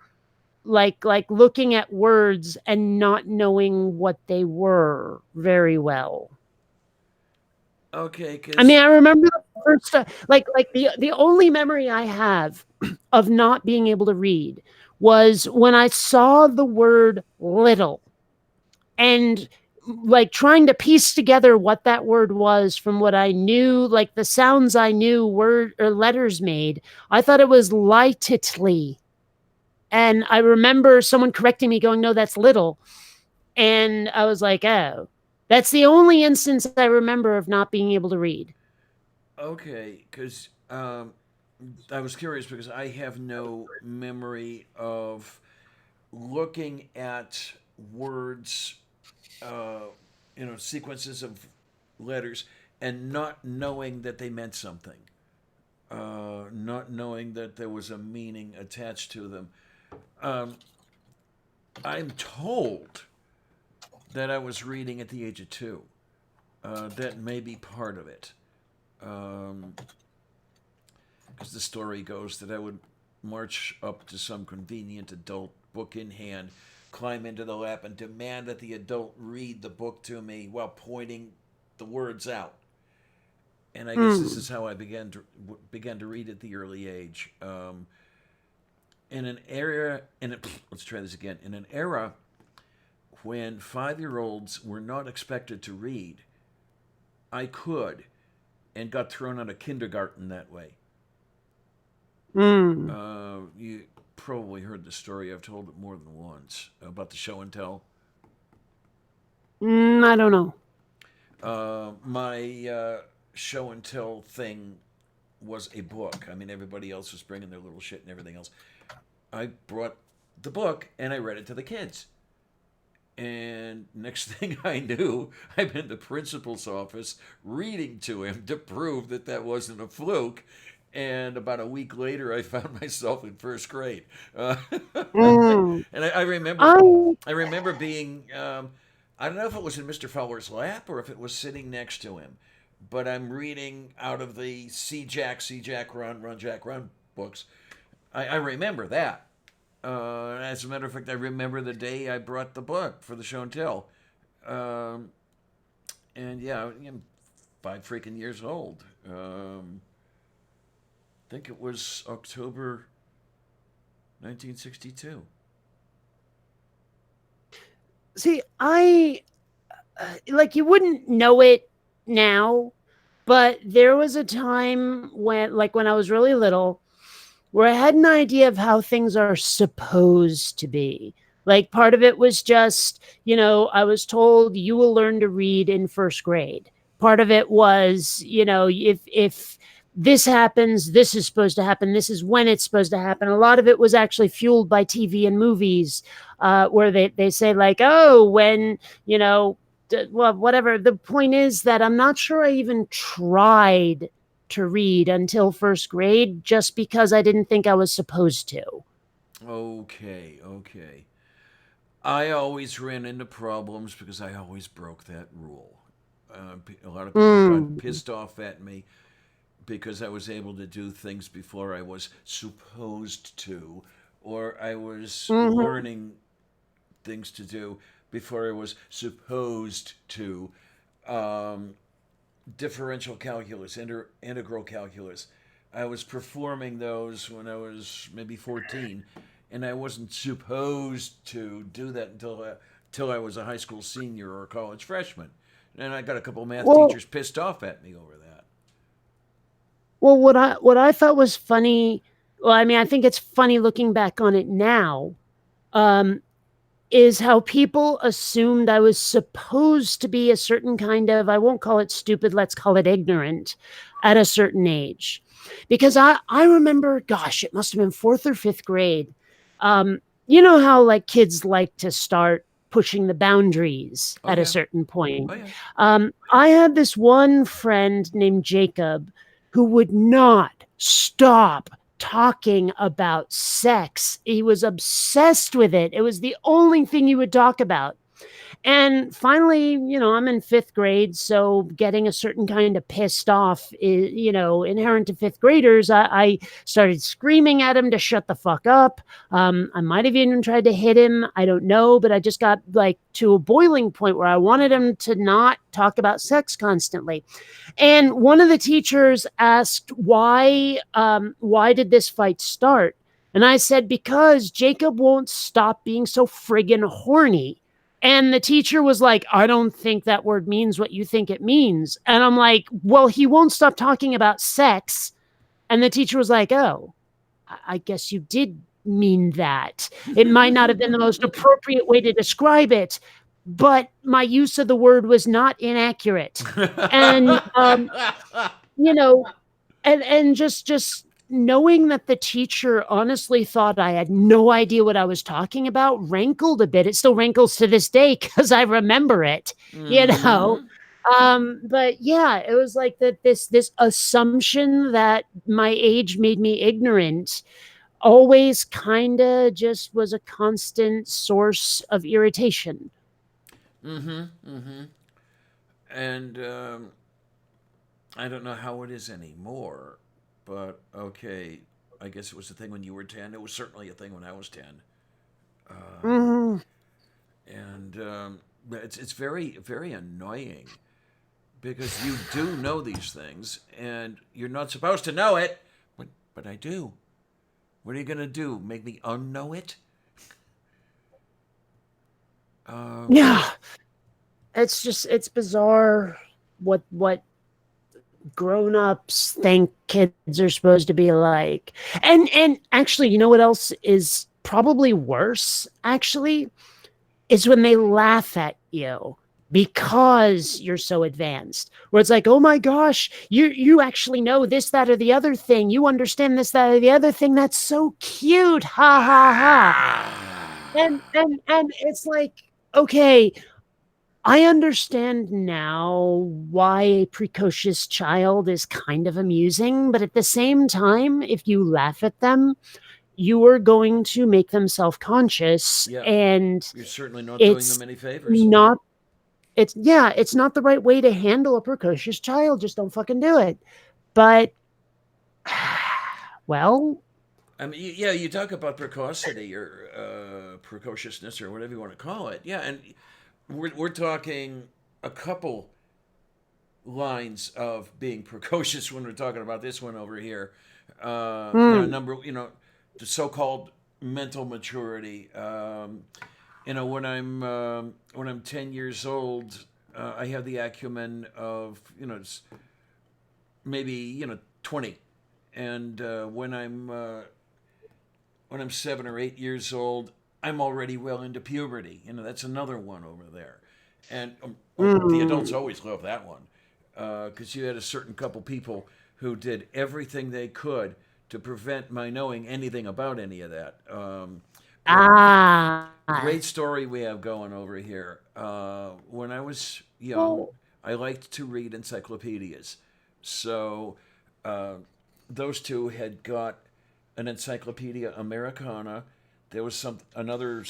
like looking at words and not knowing what they were very well. Okay, I mean, because I remember the first like the only memory I have of not being able to read was when I saw the word little and like trying to piece together what that word was from what I knew, like the sounds I knew word or letters made. I thought it was lightly. And I remember someone correcting me going, no, that's little. And I was like, oh, that's the only instance I remember of not being able to read. okay, because I was curious because I have no memory of looking at words, uh, sequences of letters, and not knowing that they meant something, not knowing that there was a meaning attached to them. Um, I'm told that I was reading at the age of 2. That may be part of it. Because the story goes that I would march up to some convenient adult, book in hand, climb into the lap, and demand that the adult read the book to me while pointing the words out. And I guess this is how I began to read at the early age. In an era, let's try this again. In an era when 5-year-olds were not expected to read, I could, and got thrown out of kindergarten that way. Mm. You probably heard the story. I've told it more than once about the show and tell. I don't know. My show and tell thing was a book. I mean, everybody else was bringing their little shit and everything else. I brought the book and I read it to the kids. And next thing I knew, I'm in the principal's office reading to him to prove that that wasn't a fluke. And about a week later, I found myself in first grade. Mm. And I remember, I I remember being, I don't know if it was in Mr. Fowler's lap or if it was sitting next to him, but I'm reading out of the See Jack, Run Jack, Run books. I remember that. As a matter of fact, I remember the day I brought the book for the show and tell. And yeah, I'm 5 freaking years old. I think it was October 1962. see, I like you wouldn't know it now, but there was a time when I was really little, where I had an idea of how things are supposed to be. Like part of it was just, I was told you will learn to read in first grade. Part of it was, if this happens, this is supposed to happen. This is when it's supposed to happen. A lot of it was actually fueled by TV and movies, where they say like, oh, when, well, whatever. The point is that I'm not sure I even tried to read until first grade just because I didn't think I was supposed to. Okay, okay. I always ran into problems because I always broke that rule. A lot of people got Mm. pissed off at me because I was able to do things before I was supposed to, or I was Mhm. learning things to do before I was supposed to. Um, Differential calculus, integral calculus. I was performing those when I was maybe 14, and I wasn't supposed to do that until I was a high school senior or a college freshman. And I got a couple of math Well, teachers pissed off at me over that. what I thought was funny, well, I mean, I think it's funny looking back on it now, um, is how people assumed I was supposed to be a certain kind of, I won't call it stupid, let's call it ignorant at a certain age. Because I remember, gosh, it must have been fourth or fifth grade. You know how like kids like to start pushing the boundaries Oh at a yeah, certain oh point. yeah. I had this one friend named Jacob who would not stop talking about sex. He was obsessed with it. It was the only thing he would talk about. And finally, I'm in fifth grade, so getting a certain kind of pissed off is, inherent to fifth graders. I started screaming at him to shut the fuck up. I might have even tried to hit him. I don't know, but I just got like to a boiling point where I wanted him to not talk about sex constantly. And one of the teachers asked why did this fight start? And I said, because Jacob won't stop being so friggin' horny. And the teacher was like, I don't think that word means what you think it means. And I'm like, well, he won't stop talking about sex. And the teacher was like, oh, I guess you did mean that. It might not have been the most appropriate way to describe it, but my use of the word was not inaccurate. And, you know, and just knowing that the teacher honestly thought I had no idea what I was talking about rankled a bit. It still rankles to this day because I remember it, but yeah, it was like that this assumption that my age made me ignorant always kind of just was a constant source of irritation. And I don't know how it is anymore, but okay, I guess it was a thing when you were 10. It was certainly a thing when I was 10. Mhm. And it's very, very annoying because you do know these things and you're not supposed to know it, but I do. What are you going to do? Make me unknow it? Yeah, it's bizarre what grown-ups think kids are supposed to be like. And actually, you know what else is probably worse, actually, is when they laugh at you because you're so advanced. Where it's like, oh my gosh, you actually know this, that, or the other thing. You understand this, that, or the other thing. That's so cute. Ha ha ha. And it's like, okay, I understand now why a precocious child is kind of amusing, but at the same time, if you laugh at them, you are going to make them self-conscious, Yeah. and You're certainly not doing it's them any favors. not it's not the right way to handle a precocious child. Just don't fucking do it. But well, I mean, yeah, you talk about precocity or precociousness or whatever you want to call it. Yeah, and we're talking a couple lines of being precocious when we're talking about this one over here. The so-called mental maturity. When I'm 10 years old, I have the acumen of maybe 20, and when I'm 7 or 8 years old, I'm already well into puberty. That's another one over there. And the adults always love that one because you had a certain couple people who did everything they could to prevent my knowing anything about any of that. Great story we have going over here. When I was young, well, I liked to read encyclopedias. So those two had got an Encyclopedia Americana. There was another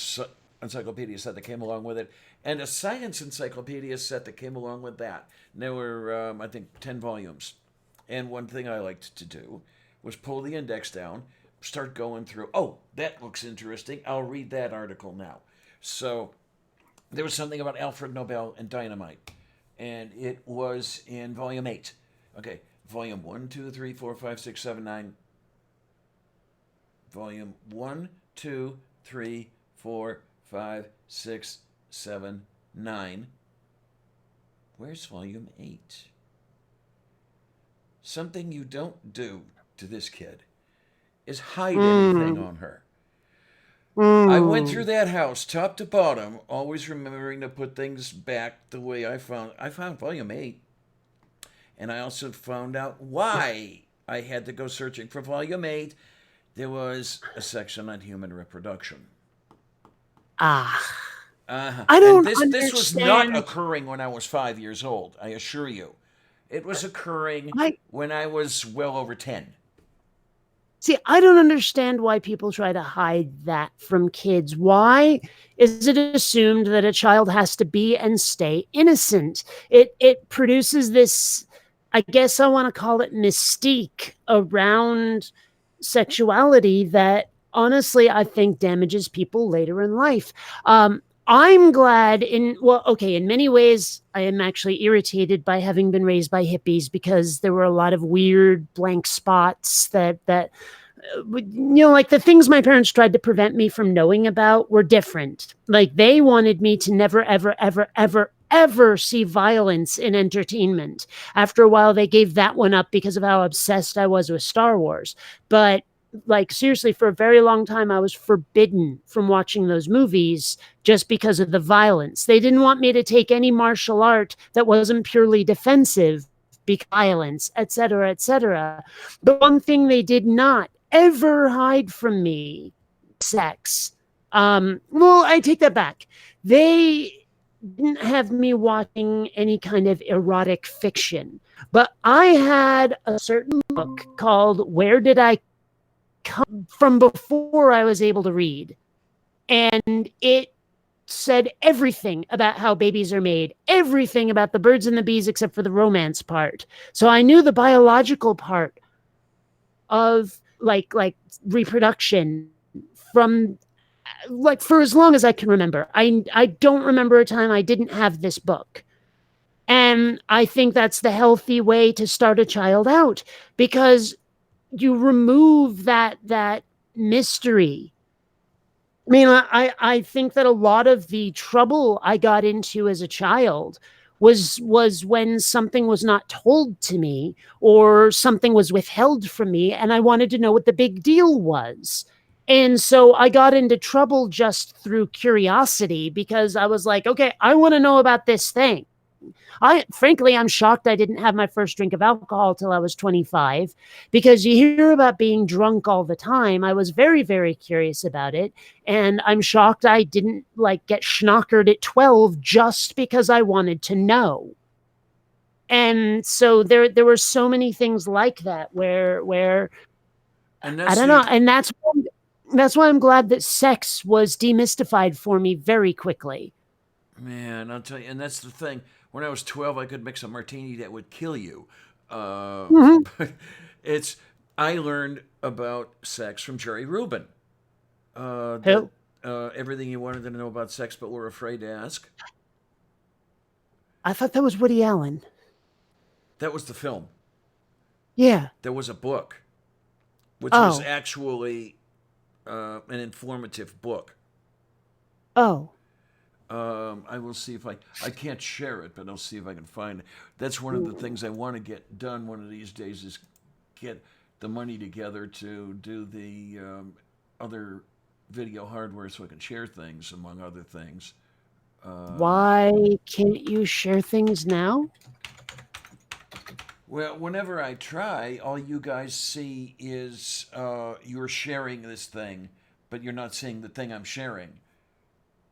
encyclopedia set that came along with it, and a science encyclopedia set that came along with that. And there were, I think, 10 volumes. And one thing I liked to do was pull the index down, start going through. Oh, that looks interesting. I'll read that article now. So there was something about Alfred Nobel and dynamite, and it was in volume 8. Okay, volume 1, 2, 3, 4, 5, 6, 7, 9. Volume 1, 2, 3, 4, 5, 6, 7, 9. Where's volume 8? Something you don't do to this kid is hide anything on her. I went through that house top to bottom, always remembering to put things back the way I found volume 8. And I also found out why I had to go searching for volume 8. There was a section on human reproduction. I And don't this was not understand. occurring when I was 5 years old, I assure you. It was occurring I when I was well over 10. See, I don't understand why people try to hide that from kids. Why is it assumed that a child has to be and stay innocent? It produces this, I guess I want to call it mystique around sexuality that honestly I think damages people later in life. I'm glad in many ways I am actually irritated by having been raised by hippies because there were a lot of weird blank spots that like the things my parents tried to prevent me from knowing about were different. Like they wanted me to never, ever, ever, ever, ever see violence in entertainment. After a while, they gave that one up because of how obsessed I was with Star Wars. But like seriously, for a very long time, I was forbidden from watching those movies just because of the violence. They didn't want me to take any martial art that wasn't purely defensive, violence, etc., etc. The one thing they did not ever hide from me, sex. Well, I take that back. They didn't have me watching any kind of erotic fiction, but I had a certain book called Where Did I Come From before I was able to read. And it said everything about how babies are made, everything about the birds and the bees except for the romance part. So I knew the biological part of like reproduction from like for as long as I can remember. I don't remember a time I didn't have this book. And I think that's the healthy way to start a child out because you remove that mystery. I mean, I think that a lot of the trouble I got into as a child was when something was not told to me or something was withheld from me and I wanted to know what the big deal was. And so I got into trouble just through curiosity because I was like, okay, I want to know about this thing. I'm shocked I didn't have my first drink of alcohol till I was 25 because you hear about being drunk all the time. I was very, very curious about it. And I'm shocked I didn't like get schnockered at 12 just because I wanted to know. And so there were so many things like that where And I that's don't know. the And that's why I'm glad that sex was demystified for me very quickly. Man, I'll tell you, and that's the thing. When I was 12, I could mix a martini that would kill you. Mhm. But it's I learned about sex from Jerry Rubin. That Who? everything you wanted to know about sex, but were afraid to ask. I thought that was Woody Allen. That was the film. Yeah. There was a book, which was Oh. actually an informative book. Oh. I will see if I can't share it, but I'll see if I can find it. That's one of the things I want to get done one of these days is get the money together to do the other video hardware so I can share things, among other things. Why can't you share things now? Well, whenever I try, all you guys see is you're sharing this thing, but you're not seeing the thing I'm sharing.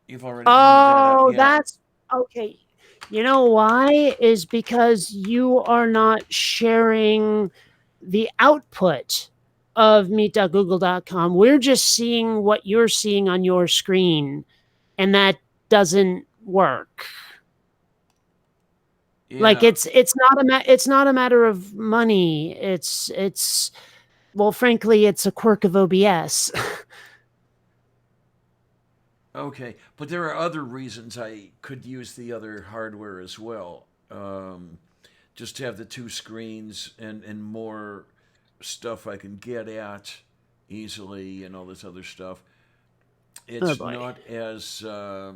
You've already pointed that out. Oh, Yeah. that's okay. You know why? Is because you are not sharing the output of meet.google.com. We're just seeing what you're seeing on your screen, and that doesn't work. Like Yeah. it's not a matter of money. It's well, frankly, it's a quirk of OBS. Okay, but there are other reasons I could use the other hardware as well. Just to have the two screens and more stuff I can get at easily and all this other stuff. Oh It's boy. not as there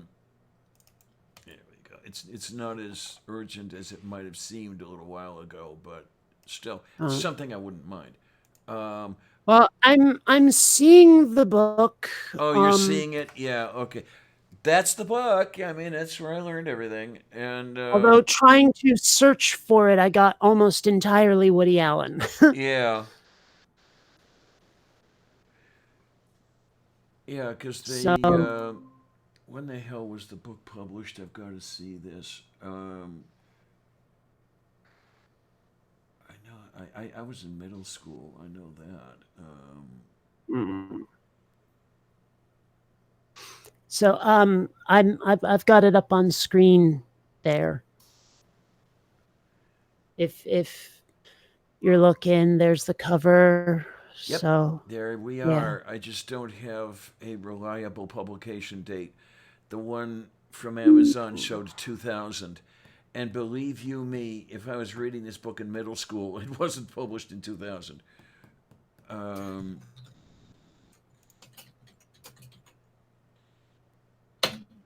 we go. It's not as urgent as it might have seemed a little while ago, but still, it's Oh. something I wouldn't mind. Um, Well, I'm seeing the book. oh, you're seeing it? Yeah. Okay. That's the book. I mean, that's where I learned everything. And Although trying to search for it, I got almost entirely Woody Allen. yeah, yeah, because So, they. When the hell was the book published? I've got to see this. I No, I was in middle school. I know that. Mm. So I've got it up on screen there. If you're looking, there's the cover. Yep, So there we yeah. are. I just don't have a reliable publication date. The one from Amazon showed 2000. And believe you me, if I was reading this book in middle school, it wasn't published in 2000. Um,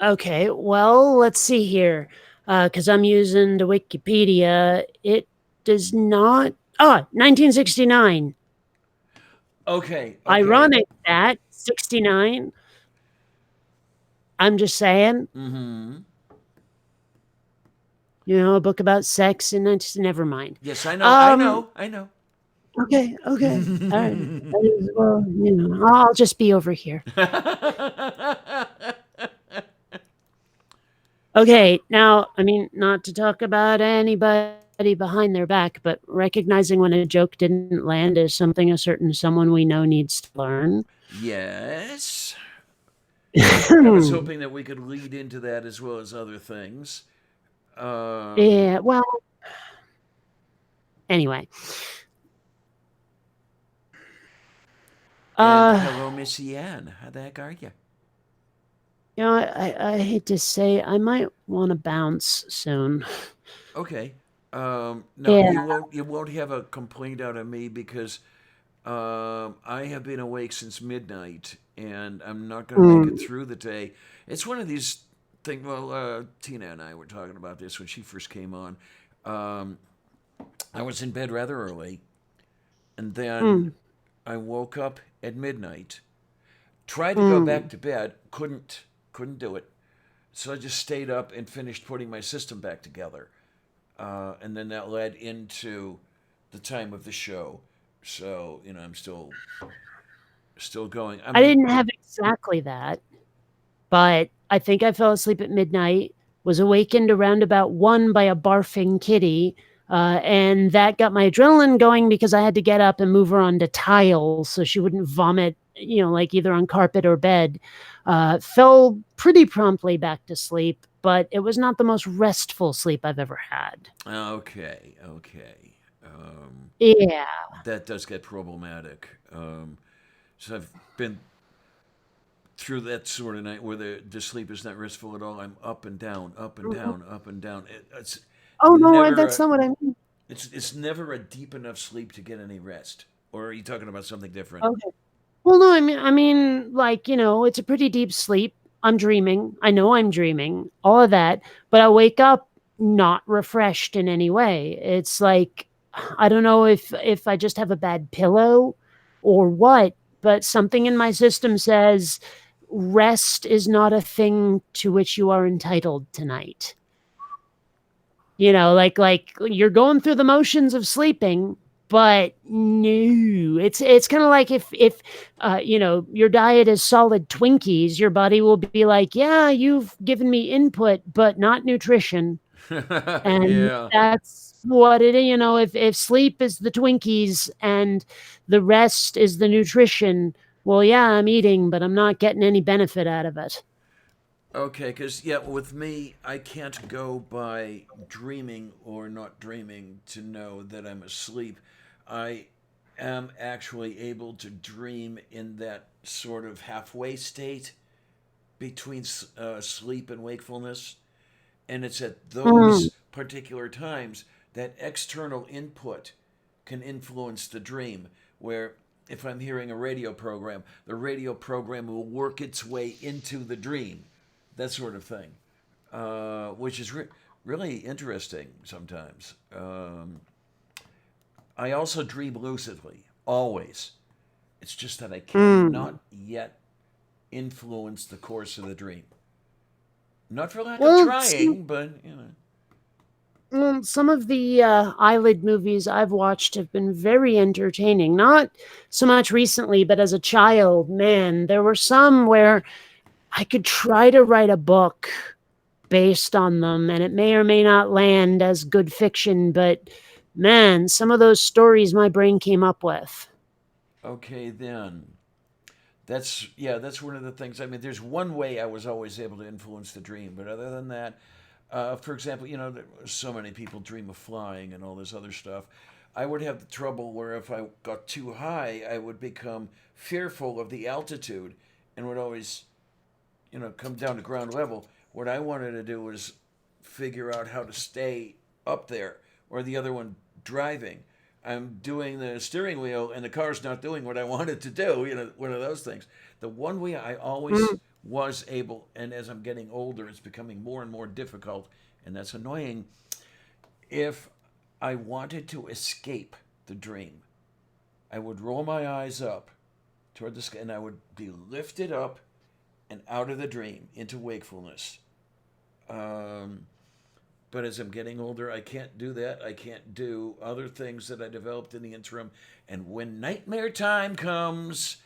Okay, well, let's see here. Because I'm using the Wikipedia. It does not. 1969. okay, okay. Ironic that 69. I'm just saying, Mm-hmm. a book about sex and it's never mind. Yes, I know, I Um, know, I know. okay, okay. All right. Well, I'll just be over here. Okay, now, I mean, not to talk about anybody behind their back, but recognizing when a joke didn't land is something a certain someone we know needs to learn. Yes. I was hoping that we could lead into that as well as other things. Um, Yeah, well, anyway. and Uh, hello, Missy Ann. How the heck are you? I hate to say, I might want to bounce soon. Okay. No, Yeah. you won't have a complaint out of me because I have been awake since midnight and I'm not going to make it Mm, through the day. It's one of these things. Well, Tina and I were talking about this when she first came on. Um, I was in bed rather early, and then mm, I woke up at midnight. Tried to go back mm. to bed, couldn't do it. So I just stayed up and finished putting my system back together, and then that led into the time of the show. So I'm still going. I didn't have exactly that, but I think I fell asleep at midnight, was awakened around about 1 by a barfing kitty, and that got my adrenaline going because I had to get up and move her onto tiles so she wouldn't vomit, like either on carpet or bed. Fell pretty promptly back to sleep, but it was not the most restful sleep I've ever had. Okay. Yeah. That does get problematic. So I've been through that sort of night where the sleep is not restful at all. I'm up and down, up and Mhm. down, up and down. It's Oh, no, never that's a, not what I mean. it's never a deep enough sleep to get any rest. Or are you talking about something different? Okay. Well, no, I mean, like, it's a pretty deep sleep. I'm dreaming. I know I'm dreaming, all of that, but I wake up not refreshed in any way. It's like I don't know if I just have a bad pillow or what, but something in my system says rest is not a thing to which you are entitled tonight. Like you're going through the motions of sleeping, but no, it's kind of like if your diet is solid Twinkies, your body will be like, yeah, you've given me input, but not nutrition, and Yeah. that's what it. If sleep is the Twinkies and the rest is the nutrition, well, yeah, I'm eating, but I'm not getting any benefit out of it. Okay, because yeah, with me, I can't go by dreaming or not dreaming to know that I'm asleep. I am actually able to dream in that sort of halfway state between sleep and wakefulness. And it's at Mm, those particular times that external input can influence the dream. Where if I'm hearing a radio program, the radio program will work its way into the dream, that sort of thing, which is really interesting sometimes. I also dream lucidly, always. It's just that I mm. cannot yet influence the course of the dream. Not for lack of Well, trying, but. Well, some of the eyelid movies I've watched have been very entertaining. Not so much recently, but as a child, man, there were some where I could try to write a book based on them, and it may or may not land as good fiction, but man, some of those stories my brain came up with. Okay, then. That's one of the things. I mean, there's one way I was always able to influence the dream, but other than that, for example, so many people dream of flying and all this other stuff. I would have the trouble where if I got too high, I would become fearful of the altitude and would always, come down to ground level. What I wanted to do was figure out how to stay up there, or the other one driving. I'm doing the steering wheel and the car's not doing what I want it to do, one of those things. The one way I always Mm. was able, and as I'm getting older, it's becoming more and more difficult, and that's annoying. If I wanted to escape the dream, I would roll my eyes up toward the sky and I would be lifted up and out of the dream into wakefulness. Um, but as I'm getting older, I can't do that. I can't do other things that I developed in the interim. And when nightmare time comes,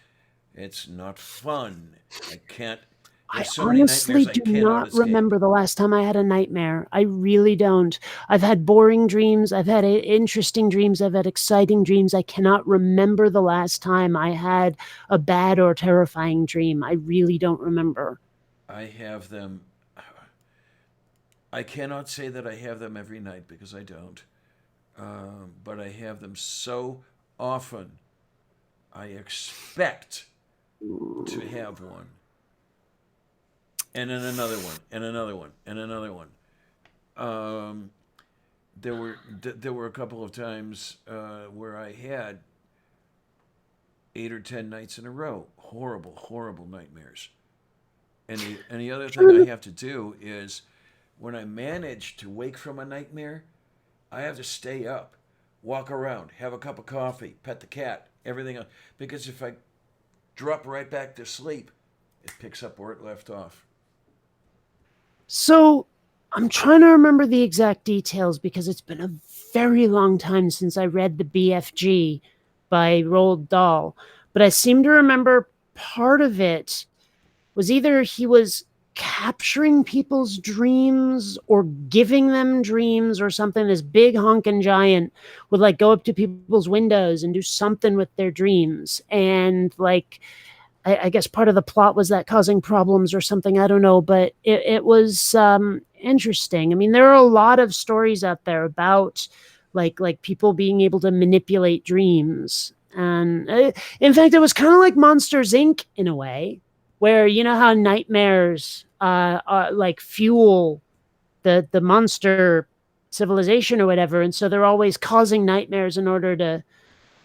it's not fun. I can't. I There's so many honestly nightmares I do cannot not escape. remember the last time I had a nightmare. I really don't. I've had boring dreams. I've had interesting dreams. I've had exciting dreams. I cannot remember the last time I had a bad or terrifying dream. I really don't remember. I have them. I cannot say that I have them every night because I don't. But I have them so often. I expect to have one, and then another one, and another one, and another one. Um, there were a couple of times where I had 8 or 10 nights in a row. Horrible, horrible nightmares. And the other thing I have to do is when I manage to wake from a nightmare, I have to stay up, walk around, have a cup of coffee, pet the cat, everything else. Because if I drop right back to sleep, it picks up where it left off. So I'm trying to remember the exact details because it's been a very long time since I read the BFG by Roald Dahl. But I seem to remember part of it was either he was capturing people's dreams or giving them dreams or something. This big honking giant would like go up to people's windows and do something with their dreams. And like, I guess part of the plot was that causing problems or something. I don't know, but it was interesting. I mean, there are a lot of stories out there about like people being able to manipulate dreams, and in fact, it was kind of like Monsters Inc. in a way, where you know how nightmares like fuel the monster civilization or whatever, and so they're always causing nightmares in order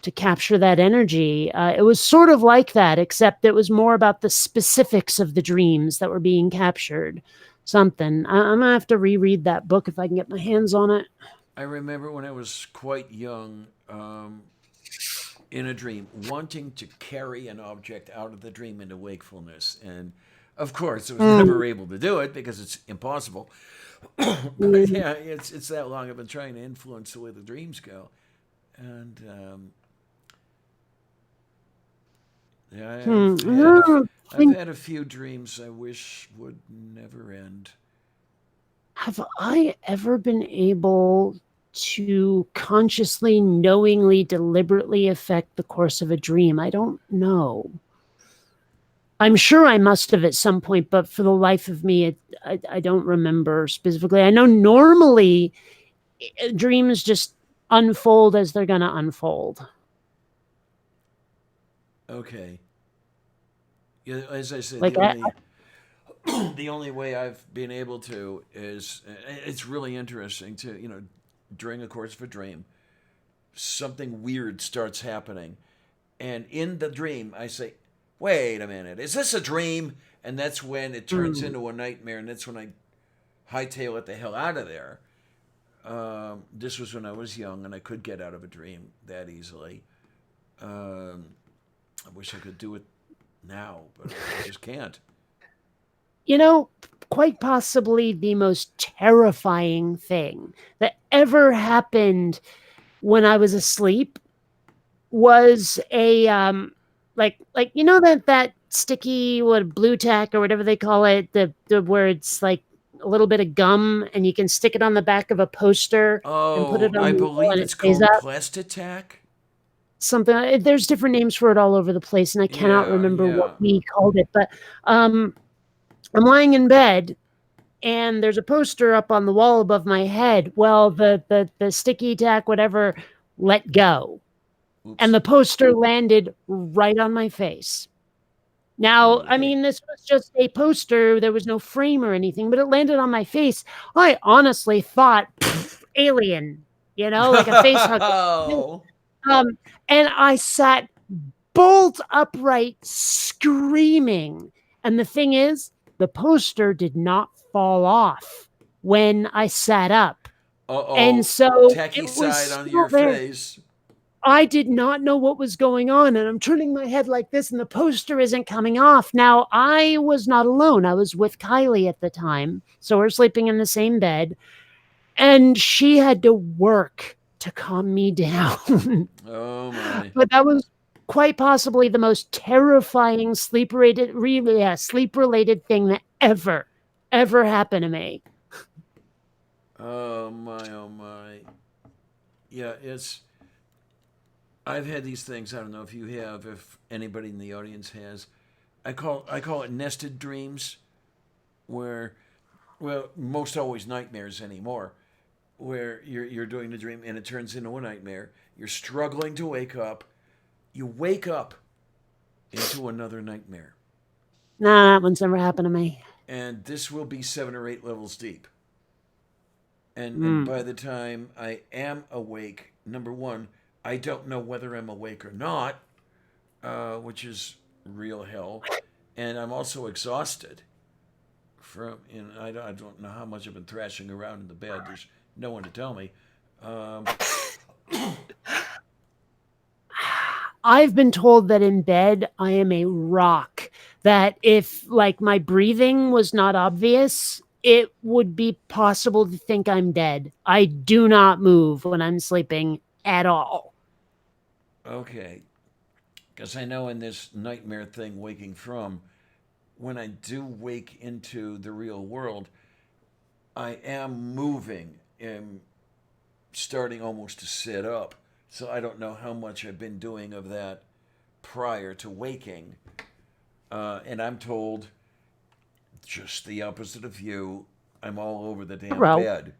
to capture that energy. It was sort of like that, except it was more about the specifics of the dreams that were being captured. Something. I'm gonna have to reread that book if I can get my hands on it. I remember when I was quite young, in a dream, wanting to carry an object out of the dream into wakefulness. And of course, I was Mm, never able to do it because it's impossible. But mm, yeah, it's that long I've been trying to influence the way the dreams go. And yeah, I I've think, had a few dreams I wish would never end. have I ever been able to consciously, knowingly, deliberately affect the course of a dream? I don't know. I'm sure I must have at some point, but for the life of me, I don't remember specifically. I know normally dreams just unfold as they're going to unfold. Okay. Yeah, as I said, Like, the only the only way I've been able to is it's really interesting to during the course of a dream something weird starts happening, and in the dream I say, "Wait a minute, is this a dream?" And that's when it turns mm, into a nightmare, and that's when I hightail it the hell out of there. This was when I was young, and I could get out of a dream that easily. Um, I wish I could do it now, but I just can't. you know, quite possibly the most terrifying thing that ever happened when I was asleep was a like you know that sticky what blue tack or whatever they call it, the where it's like a little bit of gum, and you can stick it on the back of a poster and put Oh, it on I the wall, believe and it it's stays called up. Plastitac. Something. There's different names for it all over the place, and I cannot Yeah, remember yeah. what we called it. But I'm lying in bed, and there's a poster up on the wall above my head. Well, the sticky tack, whatever, let go, and Oops. the poster landed right on my face. Now, I Okay. mean, this was just a poster. There was no frame or anything, but it landed on my face. I honestly thought, alien, like a face hugger. Oh. Um, and I sat bolt upright, screaming. And the thing is, the poster did not fall off when I sat up. And Uh-oh. so Tacky it was side on still your there. face. I did not know what was going on, and I'm turning my head like this, and the poster isn't coming off. Now, I was not alone. I was with Kylie at the time, so we're sleeping in the same bed, and she had to work to calm me down. Oh my. But that was quite possibly the most terrifying sleep-related thing that ever happened to me. Oh my, oh my. Yeah, I've had these things, I don't know if you have, if anybody in the audience has. I call it nested dreams, where, well, most always nightmares anymore, where you're doing the dream and it turns into a nightmare. You're struggling to wake up. You wake up into another nightmare. Nah, that one's never happened to me. And this will be 7 or 8 levels deep. And Mm. by the time I am awake, number one, I don't know whether I'm awake or not, which is real hell. And I'm also exhausted I don't know how much I've been thrashing around in the bed. There's no one to tell me. Um, I've been told that in bed I am a rock. That if like my breathing was not obvious, it would be possible to think I'm dead. I do not move when I'm sleeping at all. okay, because I know in this nightmare thing, waking from, when I do wake into the real world, I am moving and starting almost to sit up. So I don't know how much I've been doing of that prior to waking. And I'm told just the opposite of you. I'm all over the damn Bro. bed.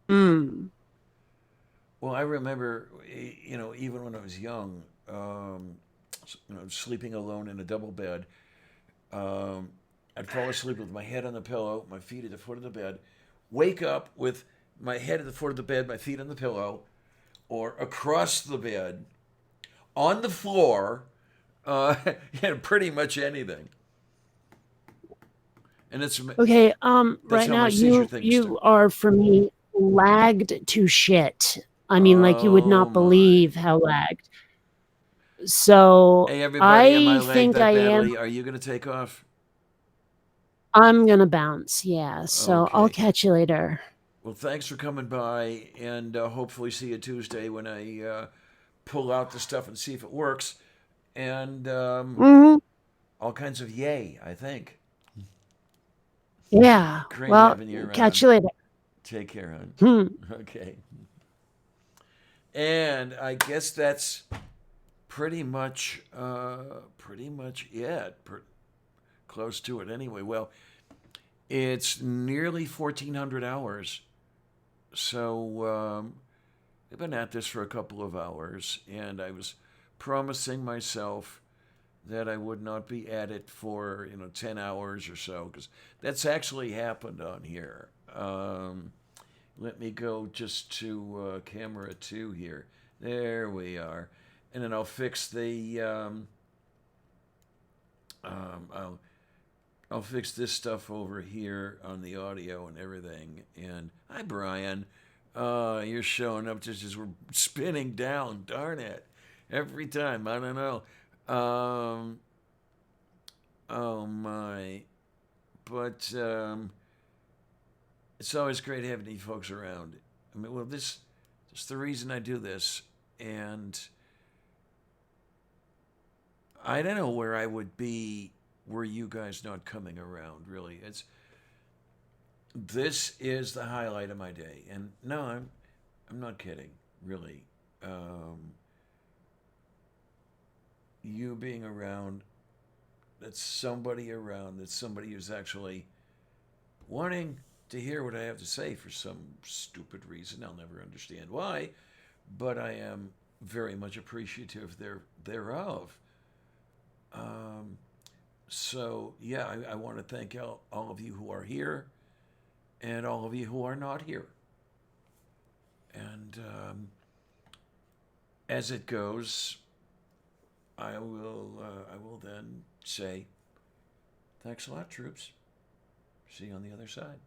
Mm. Well, I remember, even when I was young, sleeping alone in a double bed, um, I'd fall asleep with my head on the pillow, my feet at the foot of the bed, wake up with my head at the foot of the bed, my feet on the pillow, or across the bed, on the floor, pretty much anything. And Okay, that's right how now my seizure you thing started. you are for me lagged to shit. I mean, like you would Oh not my. believe how lagged. So Hey everybody, am I I lagged think that I am. badly? Are you gonna take off? I'm gonna bounce, yeah. So I'll Okay. catch you later. Well, thanks for coming by, and hopefully see you Tuesday when I pull out the stuff and see if it works. And Hmm. all kinds of yay, I think. Yeah. Great Well, having you catch around. you later. Take care, hon. Hmm. Okay. And I guess that's pretty much it. Close to it anyway. Well, it's nearly 1,400 hours. So we've been at this for a couple of hours, and I was promising myself that I would not be at it for 10 hours or so, because that's actually happened on here. Let me go just to camera 2 here. There we are. And then I'll fix the um, I'll fix this stuff over here on the audio and everything. And hi, Brian. You're showing up just as we're spinning down. Darn it. Every time. I don't know. Oh, my. But it's always great having you folks around. I mean, well, this is the reason I do this. And I don't know where I would be were you guys not coming around, really. This is the highlight of my day. And no, I'm not kidding, really. You being around, that's somebody around, that's somebody who's actually wanting to hear what I have to say for some stupid reason. I'll never understand why, but I am very much appreciative thereof. So, yeah, I want to thank all of you who are here and all of you who are not here. And as it goes, I will then say, thanks a lot, troops. See you on the other side.